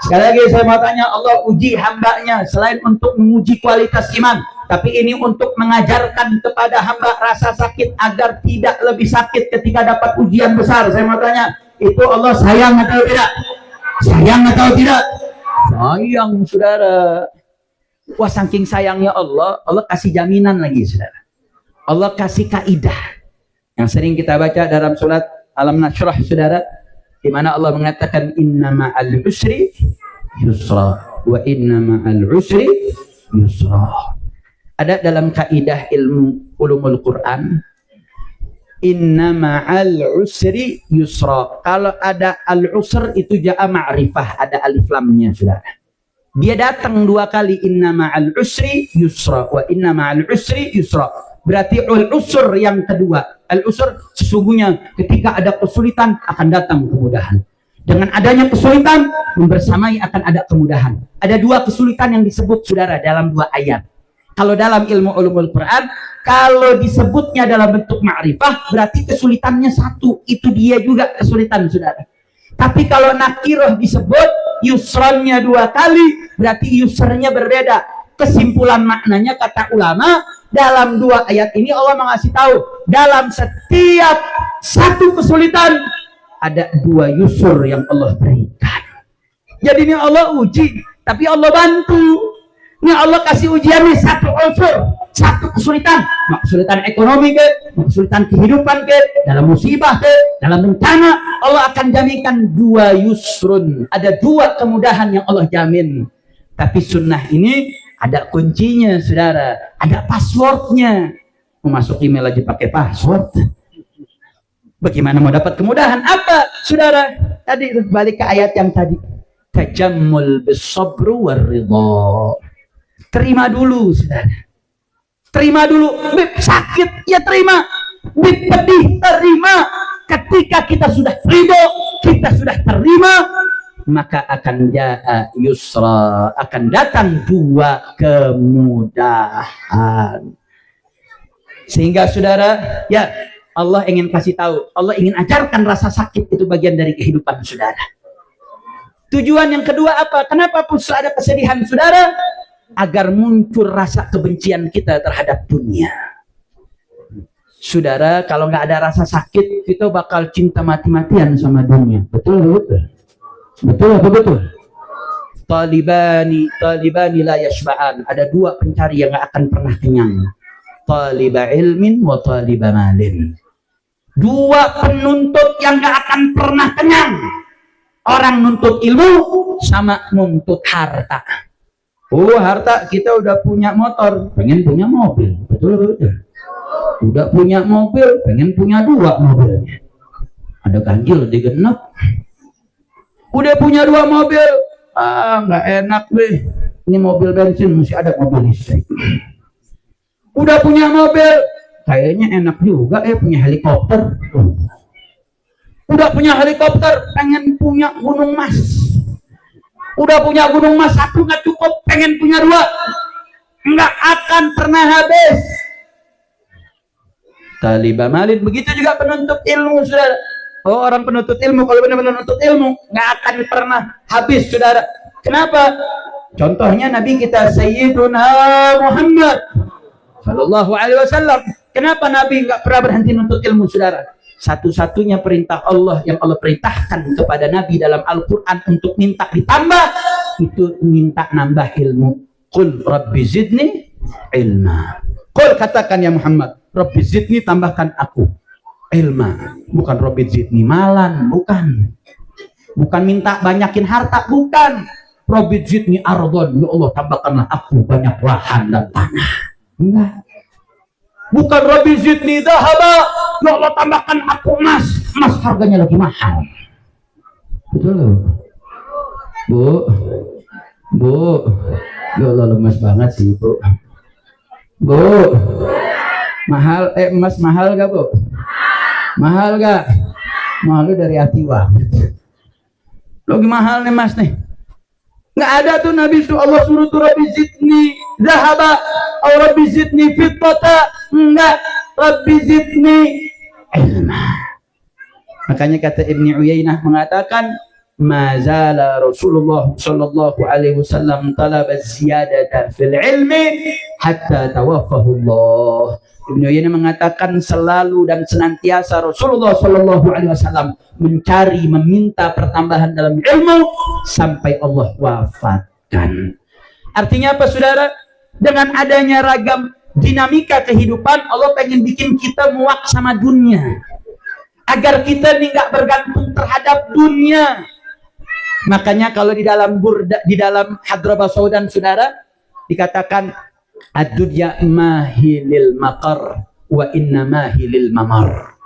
Sekali lagi saya mau tanya, Allah uji hambanya selain untuk menguji kualitas iman, tapi ini untuk mengajarkan kepada hamba rasa sakit agar tidak lebih sakit ketika dapat ujian besar. Saya mau tanya, itu Allah sayang atau tidak? Sayang atau tidak? Sayang, Saudara. Wah, saking sayangnya Allah, Allah kasih jaminan lagi, Saudara. Allah kasih kaidah yang sering kita baca dalam surat Alam Nashrah, Saudara, di mana Allah mengatakan inna ma'al usri yusra wa inna ma'al usri yusra. Ada dalam kaidah ilmu ulumul Quran, inna ma'al usri yusra. Kalau ada al-usr itu ja'a ma'rifah, ada alif lamnya, Saudara. Dia datang dua kali, inna ma'al usri yusra wa inna ma'al usri yusra. Berarti al-usr yang kedua. Al-usr sesungguhnya ketika ada kesulitan akan datang kemudahan. Dengan adanya kesulitan membersamai akan ada kemudahan. Ada dua kesulitan yang disebut, Saudara, dalam dua ayat. Kalau dalam ilmu ulumul Quran, kalau disebutnya dalam bentuk ma'rifah, berarti kesulitannya satu. Itu dia juga kesulitan, Saudara. Tapi kalau nakiroh disebut yusronnya dua kali, berarti yusrnya berbeda. Kesimpulan maknanya kata ulama, dalam dua ayat ini Allah mengasih tahu, dalam setiap satu kesulitan ada dua yusur yang Allah berikan. Jadi ini Allah uji, tapi Allah bantu. Ini Allah kasih ujian nih, satu unsur, satu kesulitan, kesulitan ekonomi ke, kesulitan kehidupan ke, dalam musibah ke, dalam bencana, Allah akan jaminkan 2 yusrun. Ada 2 kemudahan yang Allah jamin. Tapi sunnah ini ada kuncinya, saudara. Ada passwordnya. Mau masuk email aja pakai password. Bagaimana mau dapat kemudahan? Apa, saudara? Tadi balik ke ayat yang tadi. Tajammul bis-sabru war-ridha. Terima dulu, saudara. Terima dulu. Bib sakit, ya terima. Bib pedih, terima. Ketika kita sudah ridho, kita sudah terima, maka akan yusra, akan datang 2 kemudahan. Sehingga saudara, ya Allah ingin kasih tahu, Allah ingin ajarkan rasa sakit itu bagian dari kehidupan saudara. Tujuan yang kedua apa? Kenapa pun ada kesedihan saudara? Agar muncul rasa kebencian kita terhadap dunia. Saudara, kalau nggak ada rasa sakit, kita bakal cinta mati-matian sama dunia. Betul, betul. Betul apa betul? Talibani la yashba'an. Ada 2 pencari yang nggak akan pernah kenyang. Taliba ilmin wa taliba malin. 2 penuntut yang nggak akan pernah kenyang. Orang nuntut ilmu sama nuntut harta. Oh, harta, kita udah punya motor, pengen punya mobil. Betul, betul. Udah punya mobil, pengen punya 2 mobilnya. Ada ganjil digenap. Udah punya 2 mobil, nggak enak deh. Ini mobil bensin, mesti ada mobil listrik. Udah punya mobil, kayaknya enak juga punya helikopter. Udah punya helikopter, pengen punya gunung mas. Udah punya gunung mas 1 nggak cukup, pengen punya 2. Nggak akan pernah habis. Talibah malin, begitu juga penuntut ilmu, saudara. Oh, orang penuntut ilmu, kalau benar-benar penuntut ilmu, nggak akan pernah habis, saudara. Kenapa? Contohnya Nabi kita Sayyiduna Muhammad Sallallahu Alaihi Wasallam. Kenapa Nabi nggak pernah berhenti menuntut ilmu, saudara? Satu-satunya perintah Allah yang Allah perintahkan kepada Nabi dalam Al-Quran untuk minta ditambah, itu minta nambah ilmu. Qul Rabbi zidni ilma. Qul, katakan ya Muhammad, Rabbi zidni, tambahkan aku ilma. Bukan Rabbi zidni malan, bukan. Bukan minta banyakin harta, bukan. Rabbi zidni ardon, ya Allah tambahkanlah aku banyak lahan dan tanah. Enggak. Bukan Rabbi zidni dhahaba, ya Allah tambahkan aku emas. Emas harganya lagi mahal. Betul. Bu, ya Allah lemas banget sih, Bu. Mahal, emas mahal gak, Bu? Mahal gak? Mahal dari hati banget. Lagi mahal nih mas nih. Nggak ada tuh Nabi Allah suruh tuh Rabbi zidni zahaba atau Rabbi zidni fiddata. Enggak, Rabbi zidni ilma. Makanya kata Ibnu Uyainah mengatakan, mazala Rasulullah sallallahu alaihi wasallam talaba ziyadata fil ilmi hatta tawaffahu Allah. Ibnu Uyainah mengatakan selalu dan senantiasa Rasulullah sallallahu alaihi wasallam mencari, meminta pertambahan dalam ilmu sampai Allah wafatkan. Artinya apa, saudara? Dengan adanya ragam dinamika kehidupan, Allah pengen bikin kita muak sama dunia, agar kita ini nggak bergantung terhadap dunia. Makanya kalau di dalam burda, di dalam Hadrabah Saudan, saudara, dikatakan ad-dunya mahilil maqar wa inna mahilil mamar.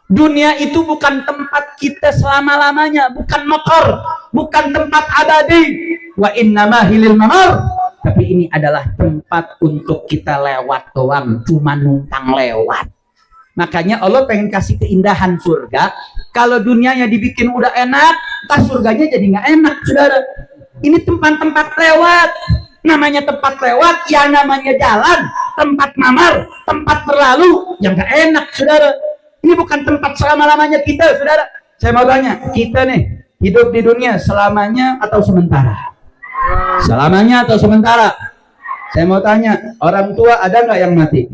Dunia itu bukan tempat kita selama-lamanya, bukan maqar, bukan tempat abadi. Wa inna mahilil mamar, tapi ini adalah tempat untuk kita lewat doang, cuma numpang lewat. Makanya Allah pengen kasih keindahan surga. Kalau dunianya dibikin udah enak, pas surganya jadi nggak enak, saudara. Ini tempat-tempat lewat. Namanya tempat lewat, ya namanya jalan, tempat mamar, tempat berlalu, yang nggak enak, saudara. Ini bukan tempat selama-lamanya kita, saudara. Saya mau tanya, kita nih hidup di dunia selamanya atau sementara? Selamanya atau sementara? Saya mau tanya, orang tua ada nggak yang mati?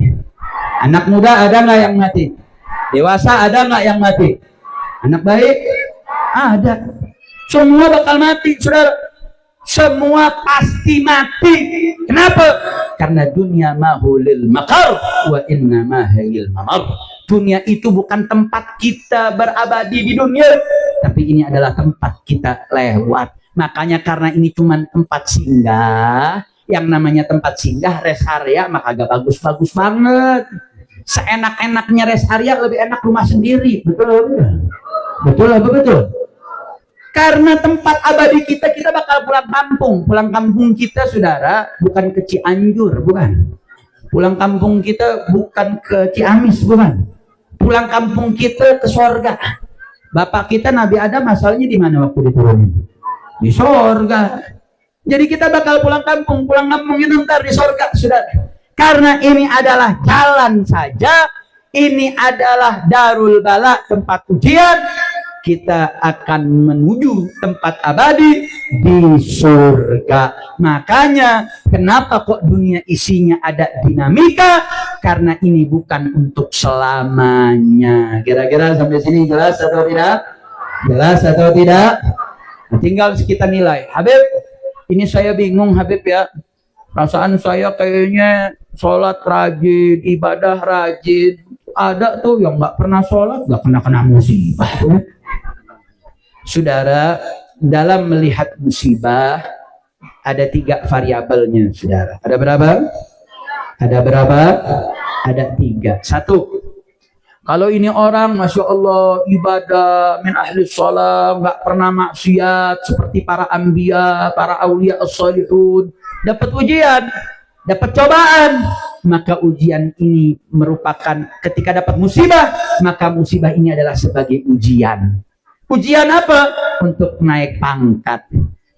Anak muda ada nggak yang mati? Dewasa ada nggak yang mati? Anak baik? Ada. Semua bakal mati, saudara. Semua pasti mati. Kenapa? Karena dunia mahulil makar wa inna mahilil mamar. dunia itu bukan tempat kita berabadi di dunia, tapi ini adalah tempat kita lewat. Makanya karena ini cuma tempat singgah, yang namanya tempat singgah rest area maka gak bagus-bagus banget. Seenak-enaknya rest area lebih enak rumah sendiri. Betul? Betul apa betul? Karena tempat abadi kita bakal pulang kampung. Pulang kampung kita, saudara, bukan ke Cianjur, bukan. Pulang kampung kita bukan ke Ciamis, bukan. Pulang kampung kita ke sorga. Bapak kita Nabi Adam asalnya di mana waktu diturunin? Di sorga. Jadi kita bakal pulang kampung itu ntar di sorga, saudara. Karena ini adalah jalan saja, ini adalah darul bala, tempat ujian. Kita akan menuju tempat abadi di surga. Makanya kenapa kok dunia isinya ada dinamika? Karena ini bukan untuk selamanya. Kira-kira sampai sini jelas atau tidak? Jelas atau tidak? Nah, tinggal kita nilai. Habib, ini saya bingung Habib ya. Perasaan saya kayaknya sholat rajin, ibadah rajin. Ada tuh yang nggak pernah sholat, nggak pernah kena musibah. Saudara, dalam melihat musibah ada 3 variabelnya, saudara. Ada berapa? Ada berapa? Ada 3. 1, kalau ini orang Masya Allah ibadah min ahli sholat, nggak pernah maksiat seperti para anbiya, para aulia as-salihun, dapat ujian, dapat cobaan, maka ujian ini merupakan, ketika dapat musibah, maka musibah ini adalah sebagai ujian. Ujian apa? Untuk naik pangkat,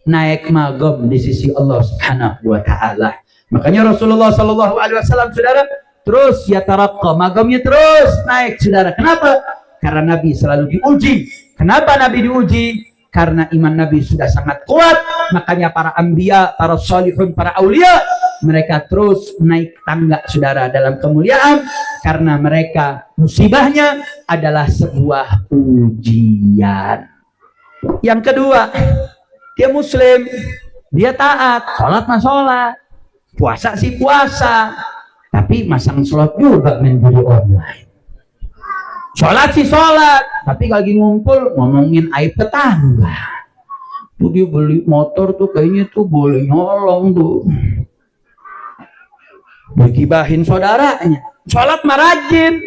naik magom di sisi Allah Subhanahu wa taala. Makanya Rasulullah sallallahu alaihi wasallam, saudara, terus ya tarakka, magomnya terus naik, saudara. Kenapa? Karena Nabi selalu diuji. Kenapa Nabi diuji? Karena iman Nabi sudah sangat kuat. Makanya para anbiya, para salihun, para aulia, mereka terus naik tangga, saudara, dalam kemuliaan, karena mereka musibahnya adalah sebuah ujian. Yang kedua, dia muslim, dia taat, sholat mah sholat, puasa sih puasa, tapi masang slot juga main judi online. Sholat sih sholat, tapi lagi ngumpul ngomongin aib tetangga. Tuh dia beli motor tuh kayaknya tuh boleh nyolong tuh, digibahin saudaranya. Sholat mah rajin,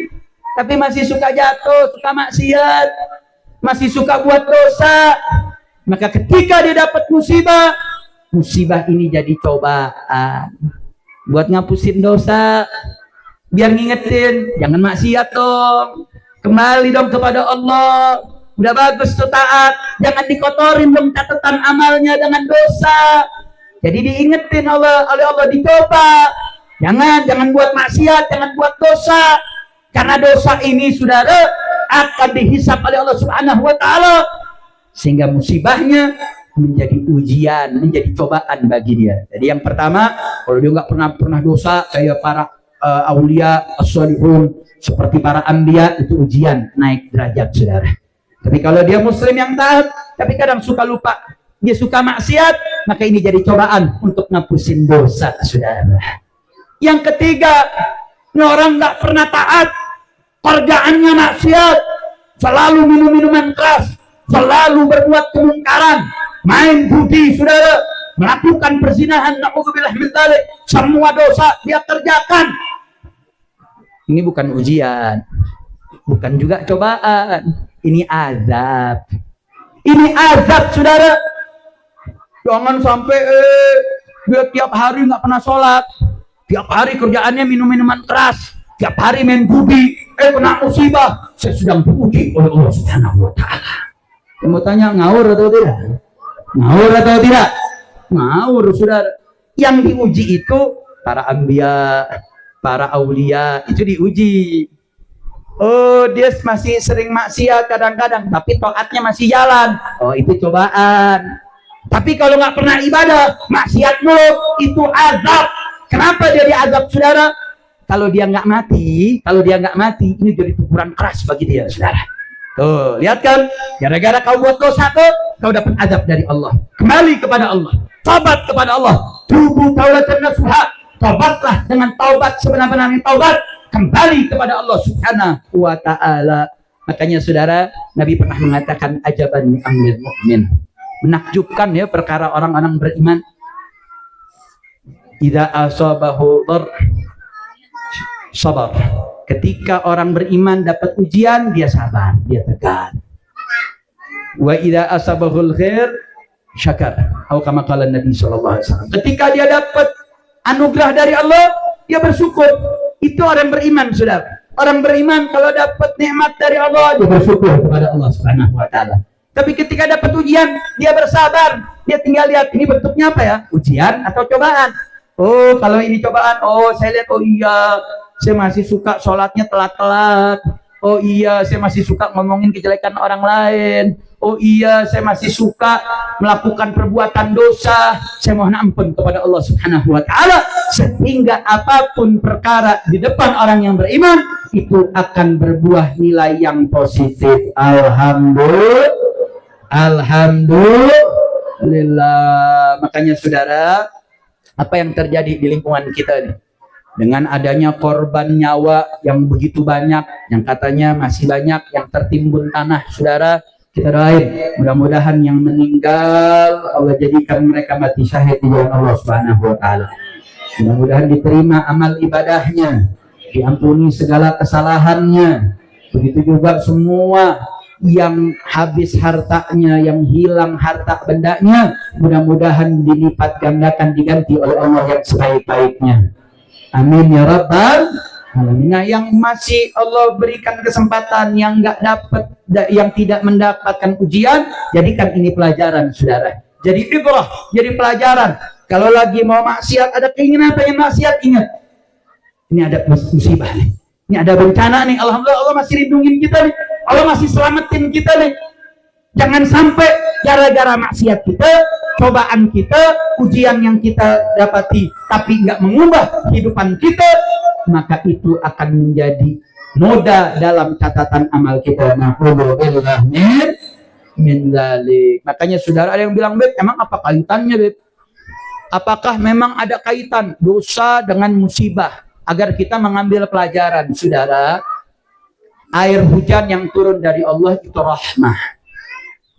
tapi masih suka jatuh, suka maksiat, masih suka buat dosa. Maka ketika dia dapat musibah, musibah ini jadi cobaan buat ngapusin dosa, biar ngingetin jangan maksiat dong, kembali dong kepada Allah. Udah bagus tuh taat, jangan dikotorin dong catatan amalnya dengan dosa. Jadi diingetin oleh Allah, dicoba. Jangan buat maksiat, jangan buat dosa. Karena dosa ini, saudara, akan dihisap oleh Allah Subhanahu wa taala. Sehingga musibahnya menjadi ujian, menjadi cobaan bagi dia. Jadi yang pertama, kalau dia nggak pernah dosa kayak para aulia as-salihun, seperti para anbiya, itu ujian, naik derajat, saudara. Tapi kalau dia muslim yang taat, tapi kadang suka lupa, dia suka maksiat, maka ini jadi cobaan untuk ngapusin dosa, saudara. Yang ketiga, ini orang nggak pernah taat, kerjaannya maksiat, selalu minum minuman keras, selalu berbuat kemungkaran, main judi, saudara, melakukan perzinahan, na'udzubillah min dzalik, semua dosa dia kerjakan. Ini bukan ujian, bukan juga cobaan, ini azab. Ini azab, saudara. Jangan sampai dia tiap hari nggak pernah sholat, tiap hari kerjaannya minum minuman keras, tiap hari main judi, kena musibah. Saya sedang diuji oleh Allah Subhanahu wa taala. Saya mau tanya, ngawur atau tidak? Ngawur atau tidak? Ngawur, saudara. Yang diuji itu para anbiya, para aulia, itu diuji. Oh, dia masih sering maksiat kadang-kadang, tapi taatnya masih jalan. Oh, itu cobaan. Tapi kalau nggak pernah ibadah, maksiat mulu, itu azab. Kenapa jadi azab, saudara? Kalau dia nggak mati, ini jadi teguran keras bagi dia, saudara. Tuh, lihat kan? Gara-gara kau buat dosa tuh, kau dapat azab dari Allah. Kembali kepada Allah, taubat kepada Allah. Tubu taubatan nasuha. Taubatlah dengan taubat sebenar-benarnya taubat. kembali kepada Allah Subhanahu wa taala. Makanya saudara, Nabi pernah mengatakan ajaban li amril mukmin. Menakjubkan ya perkara orang-orang beriman. Idza asabahu dhar sabar. Ketika orang beriman dapat ujian, dia sabar, dia tegar. Wa idza asabahul khair syakar. Atau kama qala Nabi sallallahu alaihi wasallam. Ketika dia dapat anugerah dari Allah, dia bersyukur. Itu orang beriman, saudara. Orang beriman kalau dapat nikmat dari Allah, dia bersyukur kepada Allah Subhanahu wa taala. Tapi ketika dapat ujian, dia bersabar. Dia tinggal lihat ini bentuknya apa ya? Ujian atau cobaan. Oh, kalau ini cobaan, oh saya lihat, oh iya, saya masih suka sholatnya telat-telat. Oh iya, saya masih suka ngomongin kejelekan orang lain. Oh iya, saya masih suka melakukan perbuatan dosa. Saya mohon ampun kepada Allah Subhanahu wa taala, sehingga apapun perkara di depan orang yang beriman itu akan berbuah nilai yang positif. Alhamdulillah. Makanya saudara, apa yang terjadi di lingkungan kita ini dengan adanya korban nyawa yang begitu banyak, yang katanya masih banyak yang tertimbun tanah, saudara, kita doain mudah-mudahan yang meninggal Allah jadikan mereka mati syahid di jalan Allah Subhanahu wa taala. Mudah-mudahan diterima amal ibadahnya, diampuni segala kesalahannya. Begitu juga semua yang habis hartanya, yang hilang harta bendanya, mudah-mudahan dilipat gandakan, diganti oleh Allah yang sebaik-baiknya. Amin ya rabbal alamin. Nah, yang masih Allah berikan kesempatan, yang nggak dapat, yang tidak mendapatkan ujian, jadikan ini pelajaran, saudara. Jadi ibrah, jadi pelajaran. Kalau lagi mau maksiat, ada keinginan pengen maksiat, ingat, ini ada musibah nih, ini ada bencana nih. Alhamdulillah Allah masih lindungin kita nih, Allah masih selamatin kita nih. Jangan sampai gara-gara maksiat kita, cobaan kita, ujian yang kita dapati, tapi nggak mengubah kehidupan kita, maka itu akan menjadi noda dalam catatan amal kita. Na'udzubillah min dzalik. Makanya saudara, ada yang bilang, Beb, emang apa kaitannya, Beb? Apakah memang ada kaitan dosa dengan musibah? Agar kita mengambil pelajaran, saudara, air hujan yang turun dari Allah itu rahmah.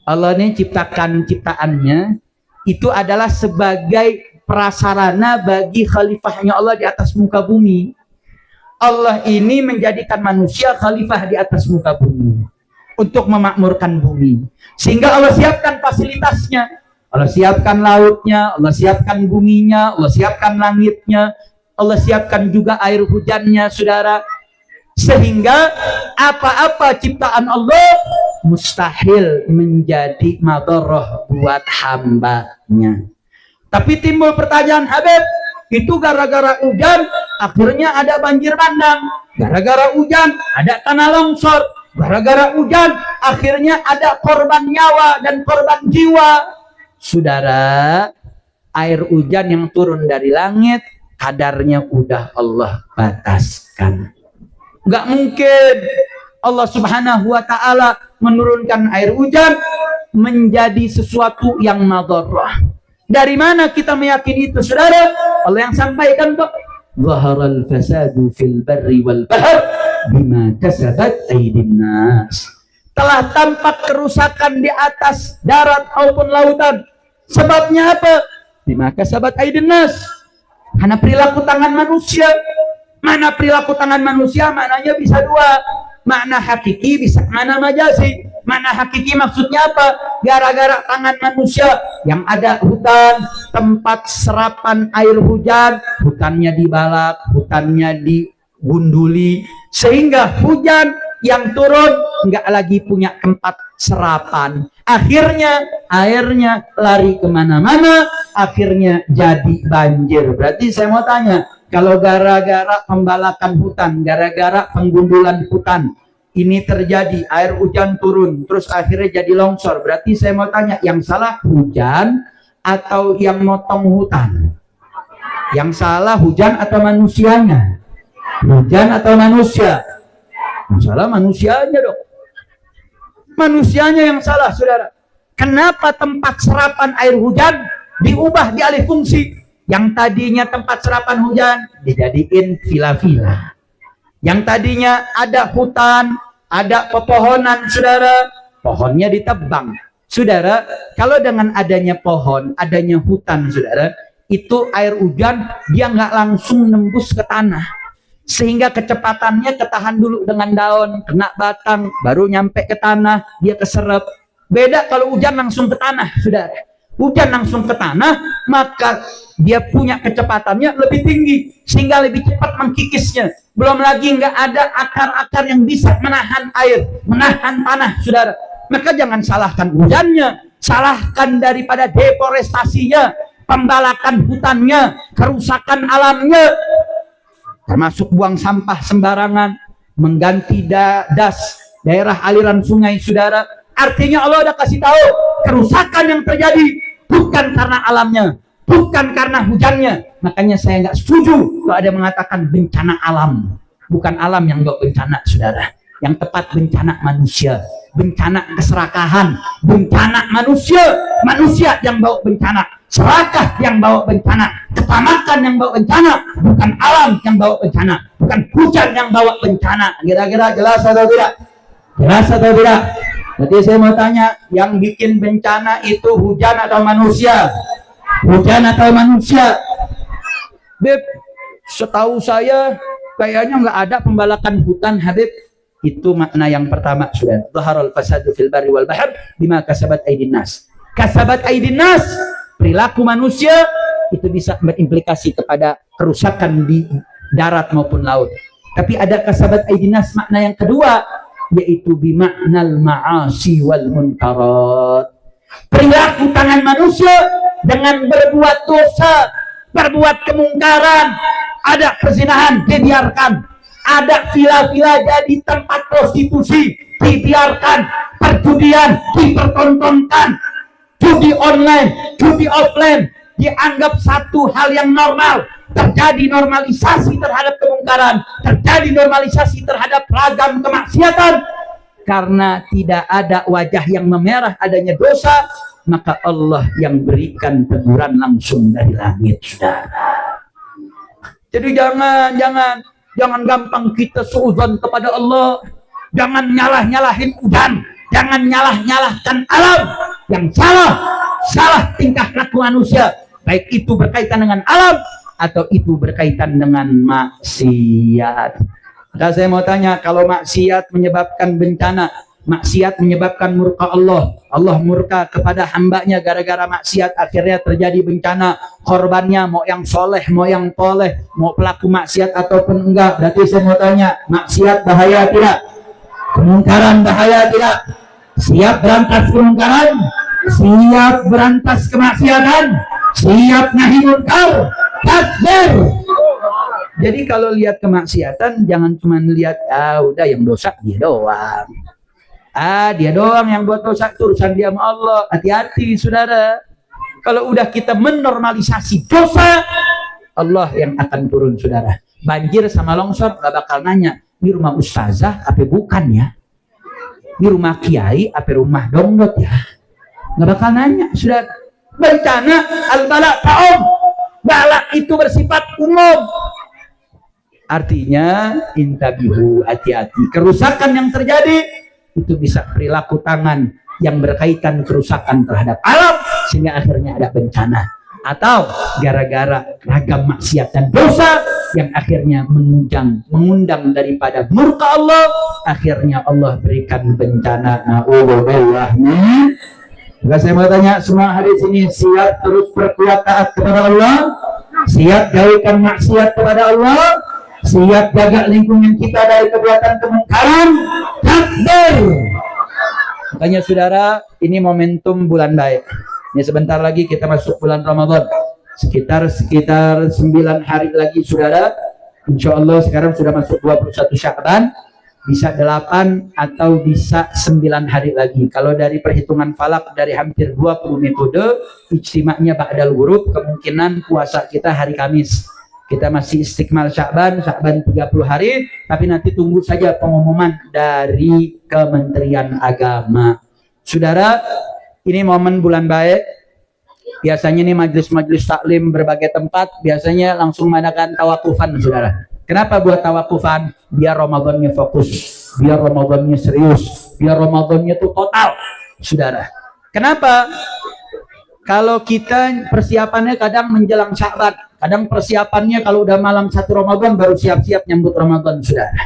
Allah ini ciptakan ciptaannya itu adalah sebagai prasarana bagi khalifahnya Allah di atas muka bumi. Allah ini menjadikan manusia khalifah di atas muka bumi untuk memakmurkan bumi, sehingga Allah siapkan fasilitasnya. Allah siapkan lautnya, Allah siapkan buminya, Allah siapkan langitnya, Allah siapkan juga air hujannya, saudara. Sehingga apa-apa ciptaan Allah mustahil menjadi madarah buat hambanya. Tapi timbul pertanyaan, Habib, itu gara-gara hujan akhirnya ada banjir bandang, gara-gara hujan ada tanah longsor, gara-gara hujan akhirnya ada korban nyawa dan korban jiwa. Saudara, air hujan yang turun dari langit kadarnya udah Allah bataskan. Nggak mungkin Allah Subhanahu wa ta'ala menurunkan air hujan menjadi sesuatu yang madarrah. Dari mana kita meyakini itu, saudara? Allah yang sampaikan, Pak, zaharal fasadu fil barri wal bahr bima kasabat aydin nas. Telah tampak kerusakan di atas darat maupun lautan. Sebabnya apa? Bima kasabat aydin nas. Karena perilaku tangan manusia. Mana perilaku tangan manusia, maknanya bisa dua. Makna hakiki bisa makna majazi. Makna hakiki maksudnya apa? Gara-gara tangan manusia yang ada hutan, tempat serapan air hujan, hutannya dibalak, hutannya digunduli, sehingga hujan yang turun nggak lagi punya tempat serapan. Akhirnya airnya lari kemana-mana, akhirnya jadi banjir. Berarti saya mau tanya, kalau gara-gara pembalakan hutan, gara-gara penggundulan hutan, ini terjadi, air hujan turun, terus akhirnya jadi longsor. Berarti saya mau tanya, yang salah hujan atau yang motong hutan? Yang salah hujan atau manusianya? Hujan atau manusia? Yang salah manusianya dong. Manusianya yang salah, saudara. Kenapa tempat serapan air hujan diubah dialih fungsi? Yang tadinya tempat serapan hujan dijadiin villa-villa. Yang tadinya ada hutan, ada pepohonan, saudara, pohonnya ditebang. Saudara, kalau dengan adanya pohon, adanya hutan, saudara, itu air hujan dia nggak langsung nembus ke tanah, sehingga kecepatannya ketahan dulu dengan daun, kena batang, baru nyampe ke tanah, dia keserap. Beda kalau hujan langsung ke tanah, saudara. Hujan langsung ke tanah, maka dia punya kecepatannya lebih tinggi, sehingga lebih cepat mengkikisnya. Belum lagi nggak ada akar-akar yang bisa menahan air, menahan tanah, saudara. Maka jangan salahkan hujannya, salahkan daripada deforestasinya, pembalakan hutannya, kerusakan alamnya, termasuk buang sampah sembarangan, mengganti das daerah aliran sungai, saudara. Artinya Allah udah kasih tahu, kerusakan yang terjadi bukan karena alamnya, bukan karena hujannya. Makanya saya nggak setuju kalau ada mengatakan bencana alam. Bukan alam yang bawa bencana, saudara. Yang tepat bencana manusia, bencana keserakahan, bencana manusia, manusia yang bawa bencana, serakah yang bawa bencana, ketamakan yang bawa bencana, bukan alam yang bawa bencana, bukan hujan yang bawa bencana. Kira-kira jelas atau tidak? Jelas atau tidak? Jadi saya mau tanya, yang bikin bencana itu hujan atau manusia? Hujan atau manusia? Habib, setahu saya kayaknya nggak ada pembalakan hutan, Habib. Itu makna yang pertama, sudah. Zaharul fasadu fil barri wal bahr bima kasabat aydin nas. Kasabat aydin nas, perilaku manusia itu bisa berimplikasi kepada kerusakan di darat maupun laut. Tapi ada kasabat aydin nas makna yang kedua, yaitu bimaknal ma'asi wal munkarat. Perilaku tangan manusia dengan berbuat dosa, berbuat kemungkaran, ada perzinahan dibiarkan, ada villa-villa jadi tempat prostitusi dibiarkan, perjudian dipertontonkan, judi online, judi offline dianggap satu hal yang normal. Terjadi normalisasi terhadap kemungkaran, terjadi normalisasi terhadap ragam kemaksiatan. Karena tidak ada wajah yang memerah adanya dosa, maka Allah yang berikan teguran langsung dari langit, saudara. Jadi jangan gampang kita suudzon kepada Allah. Jangan nyalah-nyalahin hujan, jangan nyalah-nyalahkan alam. Yang salah tingkah laku manusia, baik itu berkaitan dengan alam atau itu berkaitan dengan maksiat. Maka saya mau tanya, kalau maksiat menyebabkan bencana, maksiat menyebabkan murka Allah, Allah murka kepada hambanya gara-gara maksiat, akhirnya terjadi bencana, korbannya mau yang soleh, mau yang toleh, mau pelaku maksiat ataupun enggak. Berarti saya mau tanya, maksiat bahaya tidak? Kemungkaran bahaya tidak? Siap berantas kemungkaran? Siap berantas kemaksiatan? Siap nahi munkar? Takbir. Jadi kalau lihat kemaksiatan jangan cuma lihat udah yang dosa dia doang. Dia doang yang buat dosa, itu urusan dia sama Allah. Hati-hati, saudara. Kalau udah kita menormalisasi dosa, Allah yang akan turun, saudara. Banjir sama longsor gak bakal nanya, ini rumah ustazah apa bukan ya? Ini rumah kiai apa rumah dongdot ya? Gak bakal nanya, saudara. Bencana al-bala ta'um. Bala itu bersifat umum. Artinya intabihu, hati-hati. Kerusakan yang terjadi itu bisa perilaku tangan yang berkaitan kerusakan terhadap alam sehingga akhirnya ada bencana, atau gara-gara ragam maksiat dan dosa yang akhirnya mengundang daripada murka Allah, akhirnya Allah berikan bencana. Na'udzubillah. Maka saya mau tanya, semua hari sini siap terus berbuat taat kepada Allah, siap jauhkan maksiat kepada Allah, siap jaga lingkungan kita dari perbuatan kemungkaran. Takbir. Makanya saudara, ini momentum bulan baik. Ini sebentar lagi kita masuk bulan Ramadan. Sekitar 9 hari lagi, saudara. Insya Allah sekarang sudah masuk 21 Sya'ban. Bisa 8 atau bisa 9 hari lagi. Kalau dari perhitungan falak dari hampir 20 metode, ijtima'nya ba'dal ghurub, kemungkinan puasa kita hari Kamis. Kita masih istikmal Sya'ban 30 hari, tapi nanti tunggu saja pengumuman dari Kementerian Agama. Saudara, ini momen bulan baik. Biasanya nih majelis-majelis taklim berbagai tempat biasanya langsung mengadakan tawakufan, saudara. Kenapa buat tawakufan? Biar Ramadannya fokus, biar Ramadannya serius, biar Ramadannya tuh total, saudara. Kenapa? Kalau kita persiapannya kadang menjelang Sya'ban, kadang persiapannya kalau udah malam 1 Ramadan baru siap-siap nyambut Ramadan, saudara.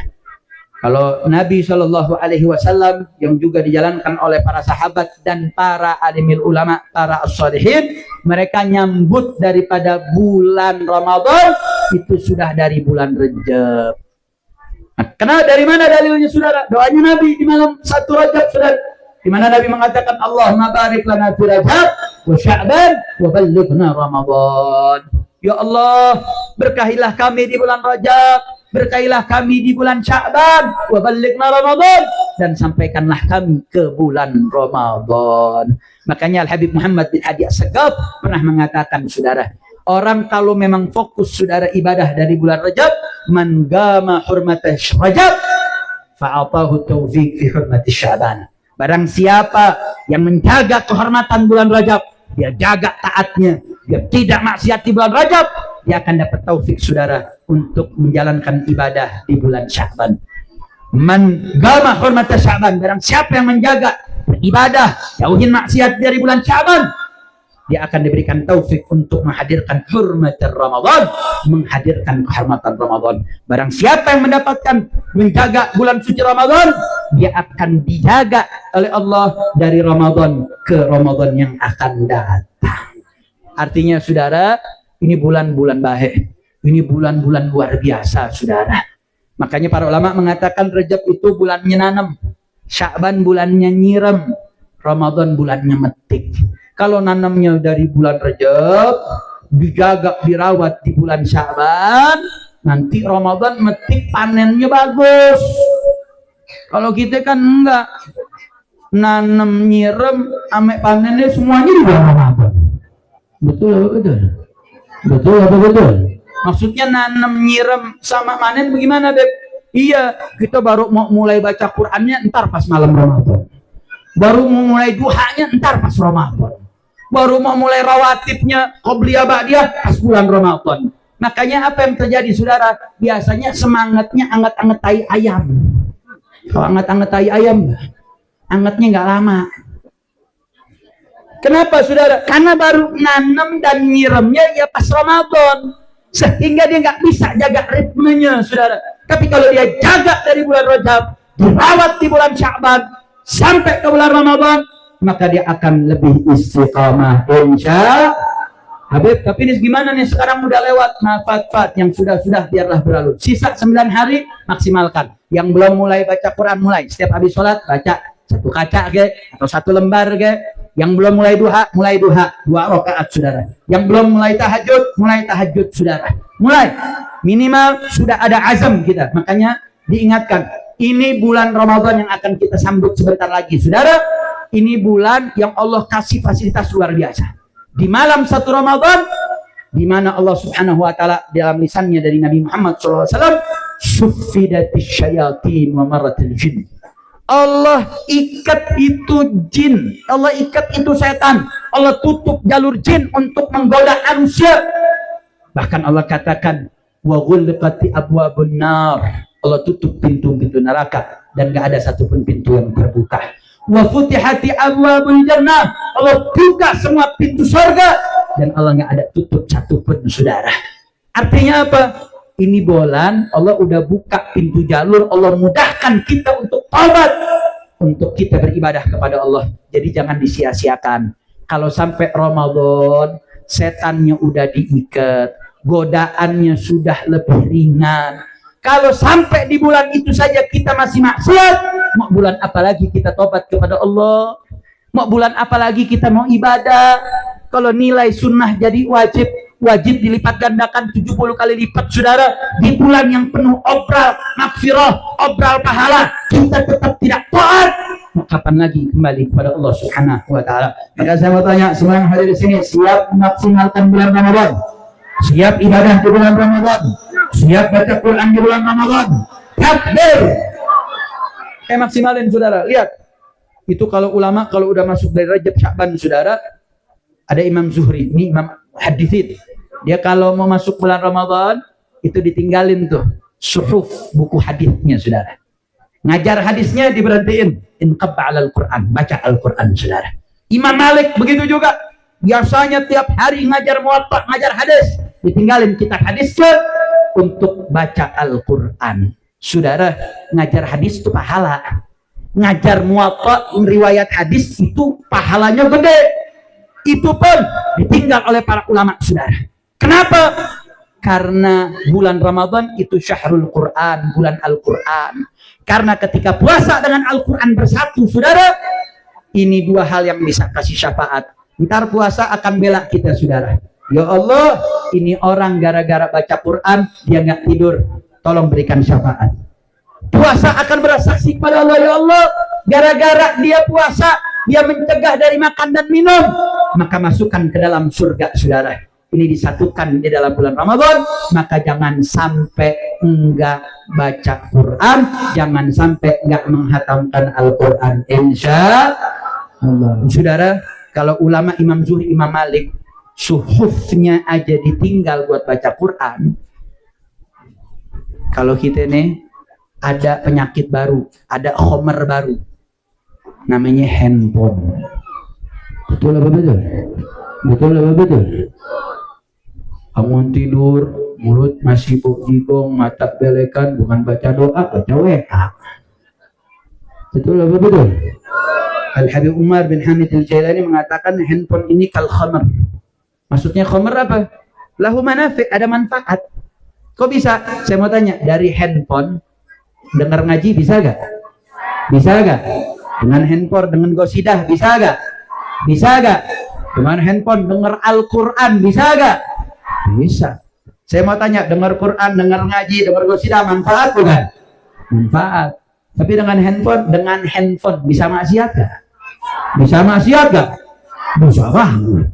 Kalau Nabi Shallallahu Alaihi Wasallam yang juga dijalankan oleh para sahabat dan para alimil ulama, para as-salihin, mereka nyambut daripada bulan Ramadan itu sudah dari bulan Rajab. Nah, kenapa, dari mana dalilnya, saudara? Doanya Nabi di malam 1 Rajab, saudara. Di mana Nabi mengatakan Allahumma barik lana fi Rajab wa Sya'ban wa ballighna Ramadan. Ya Allah, berkahilah kami di bulan Rajab, berkahilah kami di bulan Sya'ban, wa ballighna Ramadan, dan sampaikanlah kami ke bulan Ramadan. Makanya Al-Habib Muhammad bin Hadi As-Sagaf pernah mengatakan, saudara, orang kalau memang fokus, saudara, ibadah dari bulan Rajab, man gama hurmata Rajab fa'atahu taufiq fi hurmati Sya'ban. Barang siapa yang menjaga kehormatan bulan Rajab, dia jaga taatnya, dia tidak maksiat di bulan Rajab, dia akan dapat taufik, saudara, untuk menjalankan ibadah di bulan Sya'ban. Man gama hurmata Sya'ban, barang siapa yang menjaga ibadah, jauhin maksiat dari bulan Sya'ban, dia akan diberikan taufik untuk menghadirkan hurmat Ramadan, menghadirkan kehormatan Ramadan. Barang siapa yang mendapatkan menjaga bulan suci Ramadan, dia akan dijaga oleh Allah dari Ramadan ke Ramadan yang akan datang. Artinya, saudara, ini bulan-bulan baik, ini bulan-bulan luar biasa, saudara. Makanya para ulama mengatakan Rajab itu bulannya nanam, Sya'ban bulannya nyiram, Ramadan bulannya metik. Kalau nanamnya dari bulan Rajab, dijaga, dirawat di bulan Sya'ban, nanti Ramadan metik panennya bagus. Kalau kita kan enggak, nanam nyiram, ame panennya semuanya di bulan Ramadan. Betul apa betul? Betul apa betul? Maksudnya nanam nyiram sama panen bagaimana, Beb? Iya, kita baru mau mulai baca Qur'annya entar pas malam Ramadan. Baru mau mulai duhanya entar pas Ramadan. Baru mau mulai rawatibnya, qobliyah ba'diyah pas bulan Ramadan. Makanya apa yang terjadi, saudara? Biasanya semangatnya anget-anget tai ayam. Kalau anget-anget tai ayam, angetnya nggak lama. Kenapa, saudara? Karena baru nanam dan nyiramnya ya pas Ramadan, sehingga dia nggak bisa jaga ritmenya, saudara. Tapi kalau dia jaga dari bulan Rajab, dirawat di bulan Sya'ban sampai ke bulan Ramadan, maka dia akan lebih istiqamah, insya Habib. Tapi ini gimana nih, sekarang udah lewat, nafat-fat yang sudah-sudah biarlah berlalu. Sisa 9 hari maksimalkan. Yang belum mulai baca Quran, mulai setiap habis sholat baca 1 kaca ke, atau 1 lembar ke. Yang belum mulai duha 2 rakaat, saudara. Yang belum mulai tahajud, saudara. Mulai, minimal sudah ada azam kita. Makanya diingatkan, ini bulan Ramadan yang akan kita sambut sebentar lagi, saudara. Ini bulan yang Allah kasih fasilitas luar biasa. Di malam 1 Ramadan, di mana Allah Subhanahu wa taala dalam lisannya dari Nabi Muhammad SAW, suffidatis syayatin wa maratil jin. Allah ikat itu jin, Allah ikat itu setan, Allah tutup jalur jin untuk menggoda manusia. Bahkan Allah katakan, wa ghulqati abwabun nar, Allah tutup pintu-pintu neraka dan gak ada satupun pintu yang terbuka. Wa futihati abwabul jannah, Allah buka semua pintu surga dan Allah nggak ada tutup satupun, saudara. Artinya apa? Ini bulan Allah udah buka pintu jalur, Allah mudahkan kita untuk taubat, untuk kita beribadah kepada Allah. Jadi jangan disia-siakan. Kalau sampai Ramadan setannya udah diikat, godaannya sudah lebih ringan. Kalau sampai di bulan itu saja kita masih maksiat, mau bulan apa lagi kita tobat kepada Allah? Mau bulan apa lagi kita mau ibadah? Kalau nilai sunnah jadi wajib dilipat gandakan 70 kali lipat, saudara. Di bulan yang penuh obral maghfirah, obral pahala, kita tetap tidak taat, mau kapan lagi kembali kepada Allah Subhanahu wa taala? Maka saya mau tanya, semua yang hadir di sini siap maksimalkan bulan Ramadan? Siap ibadah di bulan Ramadan? Siap baca Quran di bulan Ramadan? Takbir! Maksimalin, saudara. Lihat, itu kalau ulama kalau udah masuk dari Rajab Sya'ban, saudara, ada Imam Zuhri, ini Imam Hadithin. Dia kalau mau masuk bulan Ramadan itu ditinggalin tuh suhuf, buku hadisnya, saudara. Ngajar hadisnya diberhentiin, inqabba alal Quran, baca Al-Quran, saudara. Imam Malik begitu juga, biasanya tiap hari ngajar muwatta, ngajar hadis, ditinggalin kitab hadisnya untuk baca Al-Quran. Saudara, ngajar hadis itu pahala. Ngajar muwatta, riwayat hadis itu pahalanya gede. Itu pun ditinggal oleh para ulama, saudara. Kenapa? Karena bulan Ramadan itu syahrul Quran, bulan Al-Quran. Karena ketika puasa dengan Al-Quran bersatu, saudara, ini dua hal yang bisa kasih syafaat. Ntar puasa akan bela kita, saudara. Ya Allah, ini orang gara-gara baca Quran, dia nggak tidur. Tolong berikan syafaat. Puasa akan bersaksi kepada Allah, ya Allah, gara-gara dia puasa, dia mencegah dari makan dan minum, maka masukkan ke dalam surga, saudara. Ini disatukan di dalam bulan Ramadan, maka jangan sampai enggak baca Quran, jangan sampai enggak menghatamkan Al-Quran, insya Allah. Saudara, kalau ulama Imam Zuhri, Imam Malik, suhufnya aja ditinggal buat baca Quran. Kalau kita nih ada penyakit baru, ada khomer baru, namanya handphone. Betul apa betul? Betul apa betul? Bangun tidur, mulut masih jigong, mata belekan, bukan baca doa, baca WA. Betul apa betul? Al-Habib Umar bin Hamid Al-Jailani mengatakan handphone ini kal khamr. Maksudnya khamr apa? Lahu manafi', ada manfaat. Kok bisa? Saya mau tanya, dari handphone dengar ngaji bisa gak? Bisa gak? Dengan handphone, dengan gosidah bisa gak? Bisa gak? Dengan handphone dengar Al-Quran bisa gak? Bisa. Saya mau tanya, dengar Quran, dengar ngaji, dengar gosidah, manfaat bukan? Manfaat. Tapi dengan handphone bisa maksiat gak? Bisa maksiat gak? Bisa banget.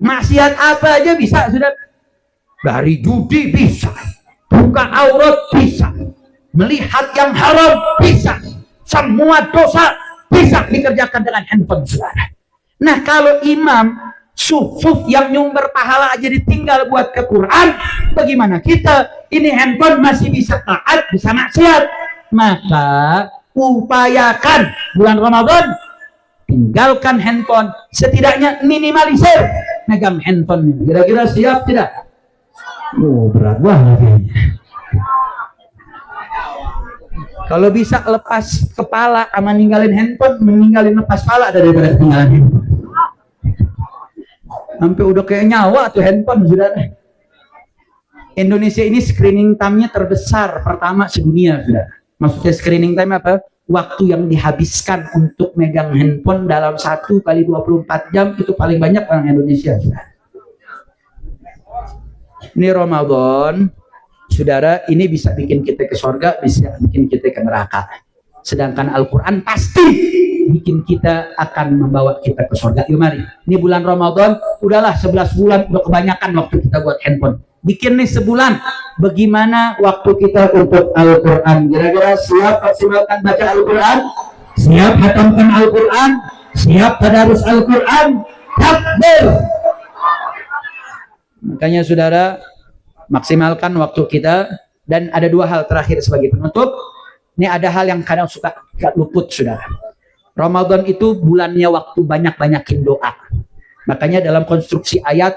Maksiat apa aja bisa, sudah. Dari judi bisa, buka aurat bisa, melihat yang haram bisa, semua dosa bisa dikerjakan dengan handphone, saudara. Nah, kalau imam sufuf yang nyumber pahala aja ditinggal buat ke Quran, bagaimana kita? Ini handphone masih bisa taat, bisa maksiat. Maka upayakan bulan Ramadan, tinggalkan handphone, setidaknya minimalisir megang handphone. Kira-kira siap tidak? Oh, berat banget kayaknya. Kalau bisa lepas kepala sama ninggalin handphone, meninggalin lepas kepala daripada tinggalin handphone. Sampai udah kayak nyawa tuh handphone, saudara. Indonesia ini screening time-nya terbesar pertama sedunia, saudara. Maksudnya screening time apa? Waktu yang dihabiskan untuk megang handphone dalam 1 kali 24 jam itu paling banyak orang Indonesia, saudara. Ini Ramadan, saudara, ini bisa bikin kita ke surga, bisa bikin kita ke neraka. Sedangkan Al-Quran pasti bikin kita akan membawa kita ke surga. Yuk mari, ini bulan Ramadan, udahlah 11 bulan, udah kebanyakan waktu kita buat handphone. Bikin nih sebulan, bagaimana waktu kita untuk Al-Quran? Kira-kira siap maksimalkan baca Al-Quran? Siap hatamkan Al-Quran? Siap tadarus Al-Quran? Takbir! Makanya saudara, maksimalkan waktu kita. Dan ada dua hal terakhir sebagai penutup. Ini ada hal yang kadang suka luput, saudara. Ramadan itu bulannya waktu banyak-banyakin doa. Makanya dalam konstruksi ayat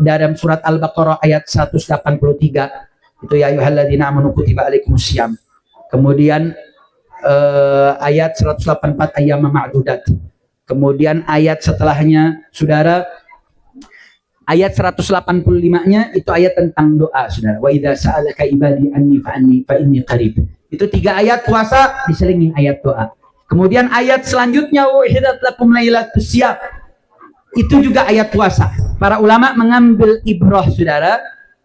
dalam surat Al-Baqarah ayat 183 itu ya ayyuhalladzina amanu kutiba alaikumusiyam. Kemudian ayat 184 ayyaman ma'dudat. Kemudian ayat setelahnya, saudara, ayat 185-nya itu ayat tentang doa, saudara. Wa idza sa'alaka ibadi anni fa inni qarib. Itu 3 ayat puasa diselingin ayat doa. Kemudian ayat selanjutnya uhidat lakum lailatus siyam. Itu juga ayat puasa. Para ulama mengambil ibrah, saudara.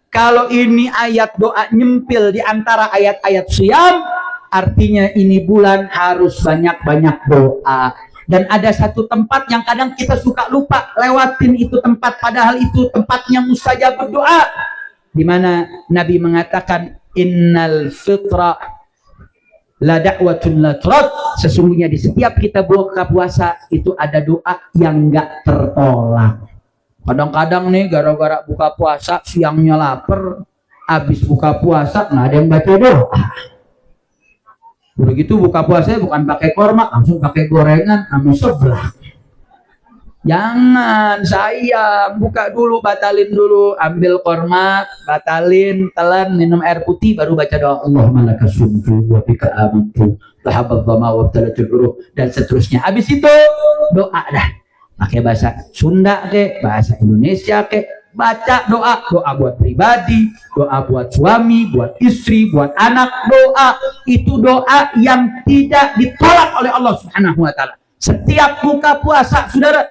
Kalau ini ayat doa nyempil di antara ayat-ayat siyam, artinya ini bulan harus banyak-banyak doa. Dan ada satu tempat yang kadang kita suka lupa lewatin itu tempat, padahal itu tempatnya mustajab berdoa, di mana Nabi mengatakan innal fitra la da'watun la turad. Sesungguhnya di setiap kita buka puasa itu ada doa yang enggak tertolak. Kadang-kadang nih gara-gara buka puasa siangnya lapar, Habis buka puasa nggak ada yang baca doa. Udah gitu buka puasa bukan pakai korma, langsung pakai gorengan sama seblak. Jangan, sayang, buka dulu, batalin dulu, ambil korma, batalin, telan, minum air putih, baru baca doa Allahumma laka sumtu wa bika amantu lahabad dhama wa btalatul uruh, dan seterusnya. Habis itu doa dah, pakai bahasa Sunda ke, bahasa Indonesia ke, baca doa, doa buat pribadi, doa buat suami, buat istri, buat anak. Doa itu doa yang tidak ditolak oleh Allah Subhanahu wa taala. Setiap buka puasa, saudara,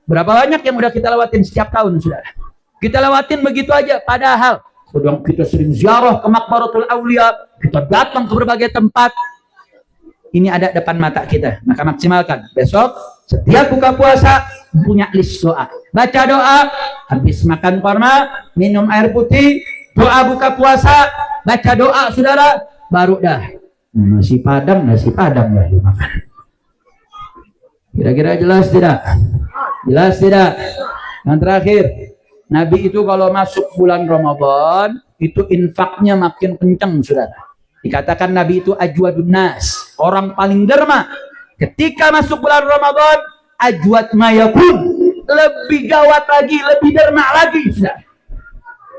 berapa banyak yang udah kita lewatin setiap tahun, saudara? Kita lewatin begitu aja, padahal sedang kita sering ziarah ke Maqbaratul Aulia, kita datang ke berbagai tempat. Ini ada depan mata kita, maka maksimalkan. Besok setiap buka puasa punya list doa. Baca doa, habis makan korma, minum air putih, doa buka puasa, baca doa, saudara, baru dah nasi padang lah dimakan. Kira-kira jelas tidak? Jelas tidak? Yang terakhir, Nabi itu kalau masuk bulan Ramadan itu infaknya makin kencang, saudara. Dikatakan Nabi itu ajwadun nas, orang paling derma. Ketika masuk bulan Ramadan, ajwad mayakun, lebih gawat lagi, lebih derma lagi, saudara.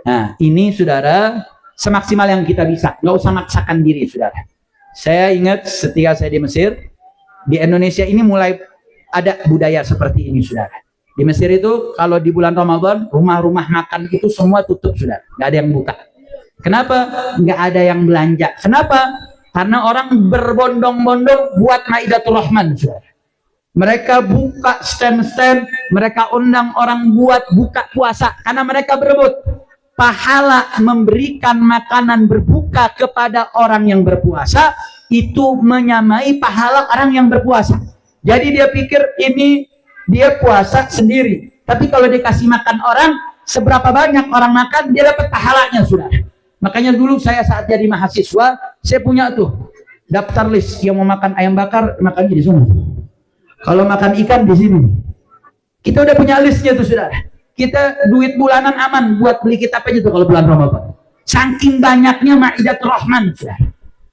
Nah, ini saudara, semaksimal yang kita bisa, nggak usah maksakan diri, saudara. Saya ingat ketika saya di Mesir, di Indonesia ini mulai ada budaya seperti ini, saudara. Di Mesir itu kalau di bulan Ramadan rumah-rumah makan itu semua tutup, saudara, nggak ada yang buka. Kenapa? Nggak ada yang belanja. Kenapa? Karena orang berbondong-bondong buat Maidatul Rahman, saudara. Mereka buka stand-stand, mereka undang orang buat buka puasa karena mereka berebut pahala memberikan makanan berbuka kepada orang yang berpuasa itu menyamai pahala orang yang berpuasa. Jadi dia pikir ini dia puasa sendiri, tapi kalau dikasih makan orang, seberapa banyak orang makan dia dapat pahalanya, saudara. Makanya dulu saya saat jadi mahasiswa, saya punya tuh daftar list, yang mau makan ayam bakar makannya di sana. Kalau makan ikan di sini. Kita udah punya listnya tuh, saudara. Kita duit bulanan aman buat beli kitab aja tuh kalau bulan Ramadan. Saking banyaknya Maidatul Rahman, saudara.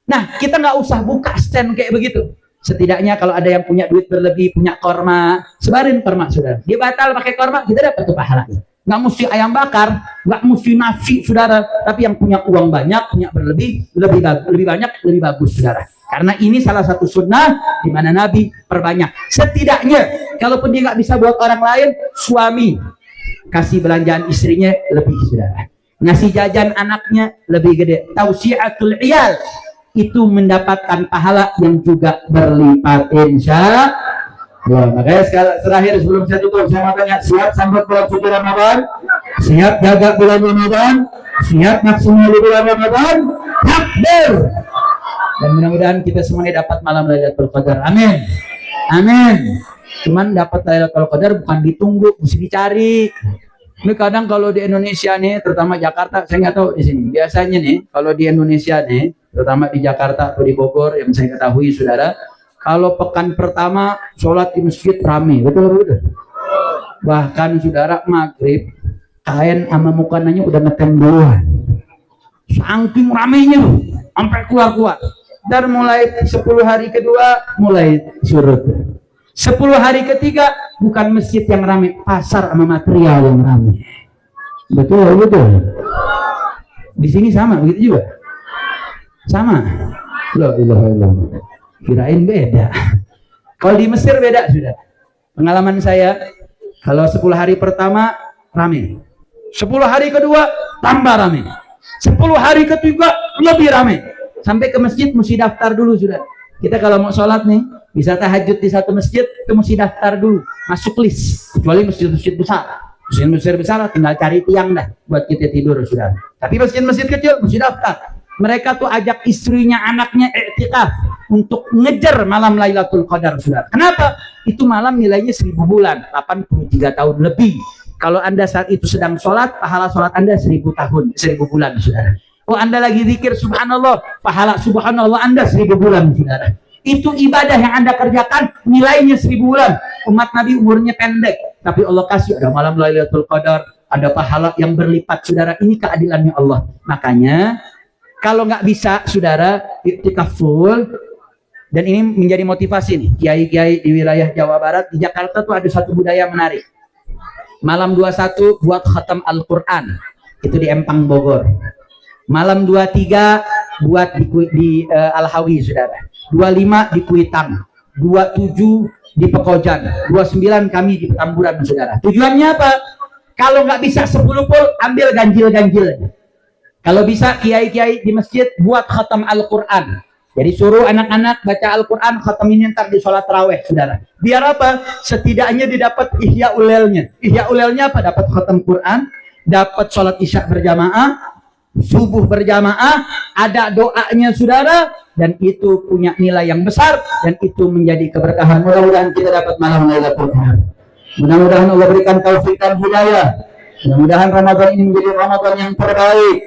Nah, kita nggak usah buka stand kayak begitu. Setidaknya kalau ada yang punya duit berlebih, punya korma, sebarin korma, saudara. Dia batal pakai korma, kita dapat tuh pahalanya. Nggak mesti ayam bakar, nggak mesti nasi, saudara. Tapi yang punya uang banyak, punya berlebih, lebih banyak, lebih bagus, saudara. Karena ini salah satu sunnah di mana Nabi perbanyak. Setidaknya, kalaupun dia nggak bisa buat orang lain, suami kasih belanjaan istrinya lebih, saudara. Ngasih jajan anaknya lebih gede. Tausiatul iyal itu mendapatkan pahala yang juga berlipat, insya Allah. Makanya sekali terakhir sebelum saya tutup, saya mau tanya, siap sambut bulan suci Ramadan? Siap jaga bulan Ramadan? Siap maksimal di bulan Ramadan? Takbir! Dan mudah-mudahan kita semuanya dapat malam Lailatul Qadar. Amin. Amin. Cuman dapat Lailatul Qadar bukan ditunggu, mesti dicari. Ini kadang kalau di Indonesia nih, terutama Jakarta, saya nggak tahu di sini. Biasanya nih, kalau di Indonesia nih, terutama di Jakarta atau di Bogor, yang saya ketahui, saudara, kalau pekan pertama sholat di masjid rame, betul? Bahkan saudara maghrib, kain sama mukananya udah ngetem duluan. Saking ramenya, sampai keluar-keluar. Dan mulai 10 hari kedua mulai surut. 10 hari ketiga bukan masjid yang ramai, pasar sama material yang ramai. Betul. Di sini sama begitu juga. Sama. Loh, kirain beda. Kalau di Mesir beda, sudah. Pengalaman saya, kalau 10 hari pertama ramai, 10 hari kedua tambah ramai, 10 hari ketiga lebih ramai. Sampai ke masjid mesti daftar dulu, sudah. Kita kalau mau sholat nih, bisa tahajud di satu masjid, itu mesti daftar dulu, masuk list. Kecuali masjid-masjid besar. Masjid besar tinggal cari tiang dah buat kita tidur, sudah. Tapi masjid-masjid kecil mesti daftar. Mereka tuh ajak istrinya, anaknya i'tikaf untuk ngejar malam Lailatul Qadar, saudara. Kenapa? Itu malam nilainya 1000 bulan, 83 tahun lebih. Kalau Anda saat itu sedang sholat, pahala sholat Anda 1000 tahun, 1000 bulan, saudara. Oh, Anda lagi zikir subhanallah, pahala subhanallah Anda 1000 bulan, saudara. Itu ibadah yang Anda kerjakan, nilainya 1000 bulan. Umat Nabi umurnya pendek, tapi Allah kasih ada malam Lailatul Qadar, ada pahala yang berlipat, saudara. Ini keadilannya Allah. Makanya kalau nggak bisa, saudara, iktikaf full. Dan ini menjadi motivasi nih, kiai-kiai di wilayah Jawa Barat. Di Jakarta tuh ada satu budaya menarik. Malam 21 buat khatam Al-Quran, itu di Empang, Bogor. Malam 23 buat di Al-Hawi, saudara. 25 di Kuitang, 27 di Pekojan, 29 kami di Petamburan, saudara. Tujuannya apa? Kalau nggak bisa 10 full, ambil ganjil-ganjil. Kalau bisa kiai-kiai di masjid buat khatam Al-Quran. Jadi suruh anak-anak baca Al-Quran, khatamin ntar di sholat taraweh, saudara. Biar apa? Setidaknya didapat ihya ulelnya. Ihya ulelnya apa? Dapat khatam Quran, dapat sholat isya berjamaah, subuh berjamaah, ada doanya, saudara, dan itu punya nilai yang besar, dan itu menjadi keberkahan. Mudah-mudahan kita dapat malam Lailatul Qadar. Mudah-mudahan Allah berikan taufik dan hidayah. Mudah-mudahan Ramadan ini menjadi Ramadan yang terbaik.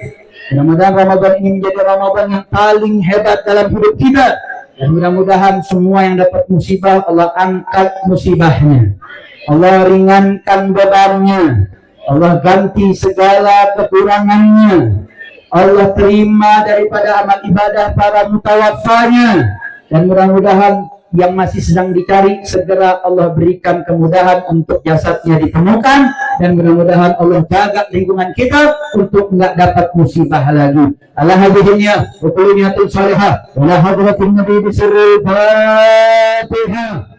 Mudah-mudahan Ramadan ini menjadi Ramadan yang paling hebat dalam hidup kita. Dan mudah-mudahan semua yang dapat musibah, Allah angkat musibahnya. Allah ringankan bebannya. Allah ganti segala kekurangannya. Allah terima daripada amal ibadah para mutawaffanya. Dan mudah-mudahan yang masih sedang dicari, segera Allah berikan kemudahan untuk jasadnya ditemukan. Dan mudah-mudahan Allah jaga lingkungan kita untuk nggak dapat musibah lagi. Allah hadirinnya, ukuliniatul salihah, wala hadratin nabi bisirul fatihah.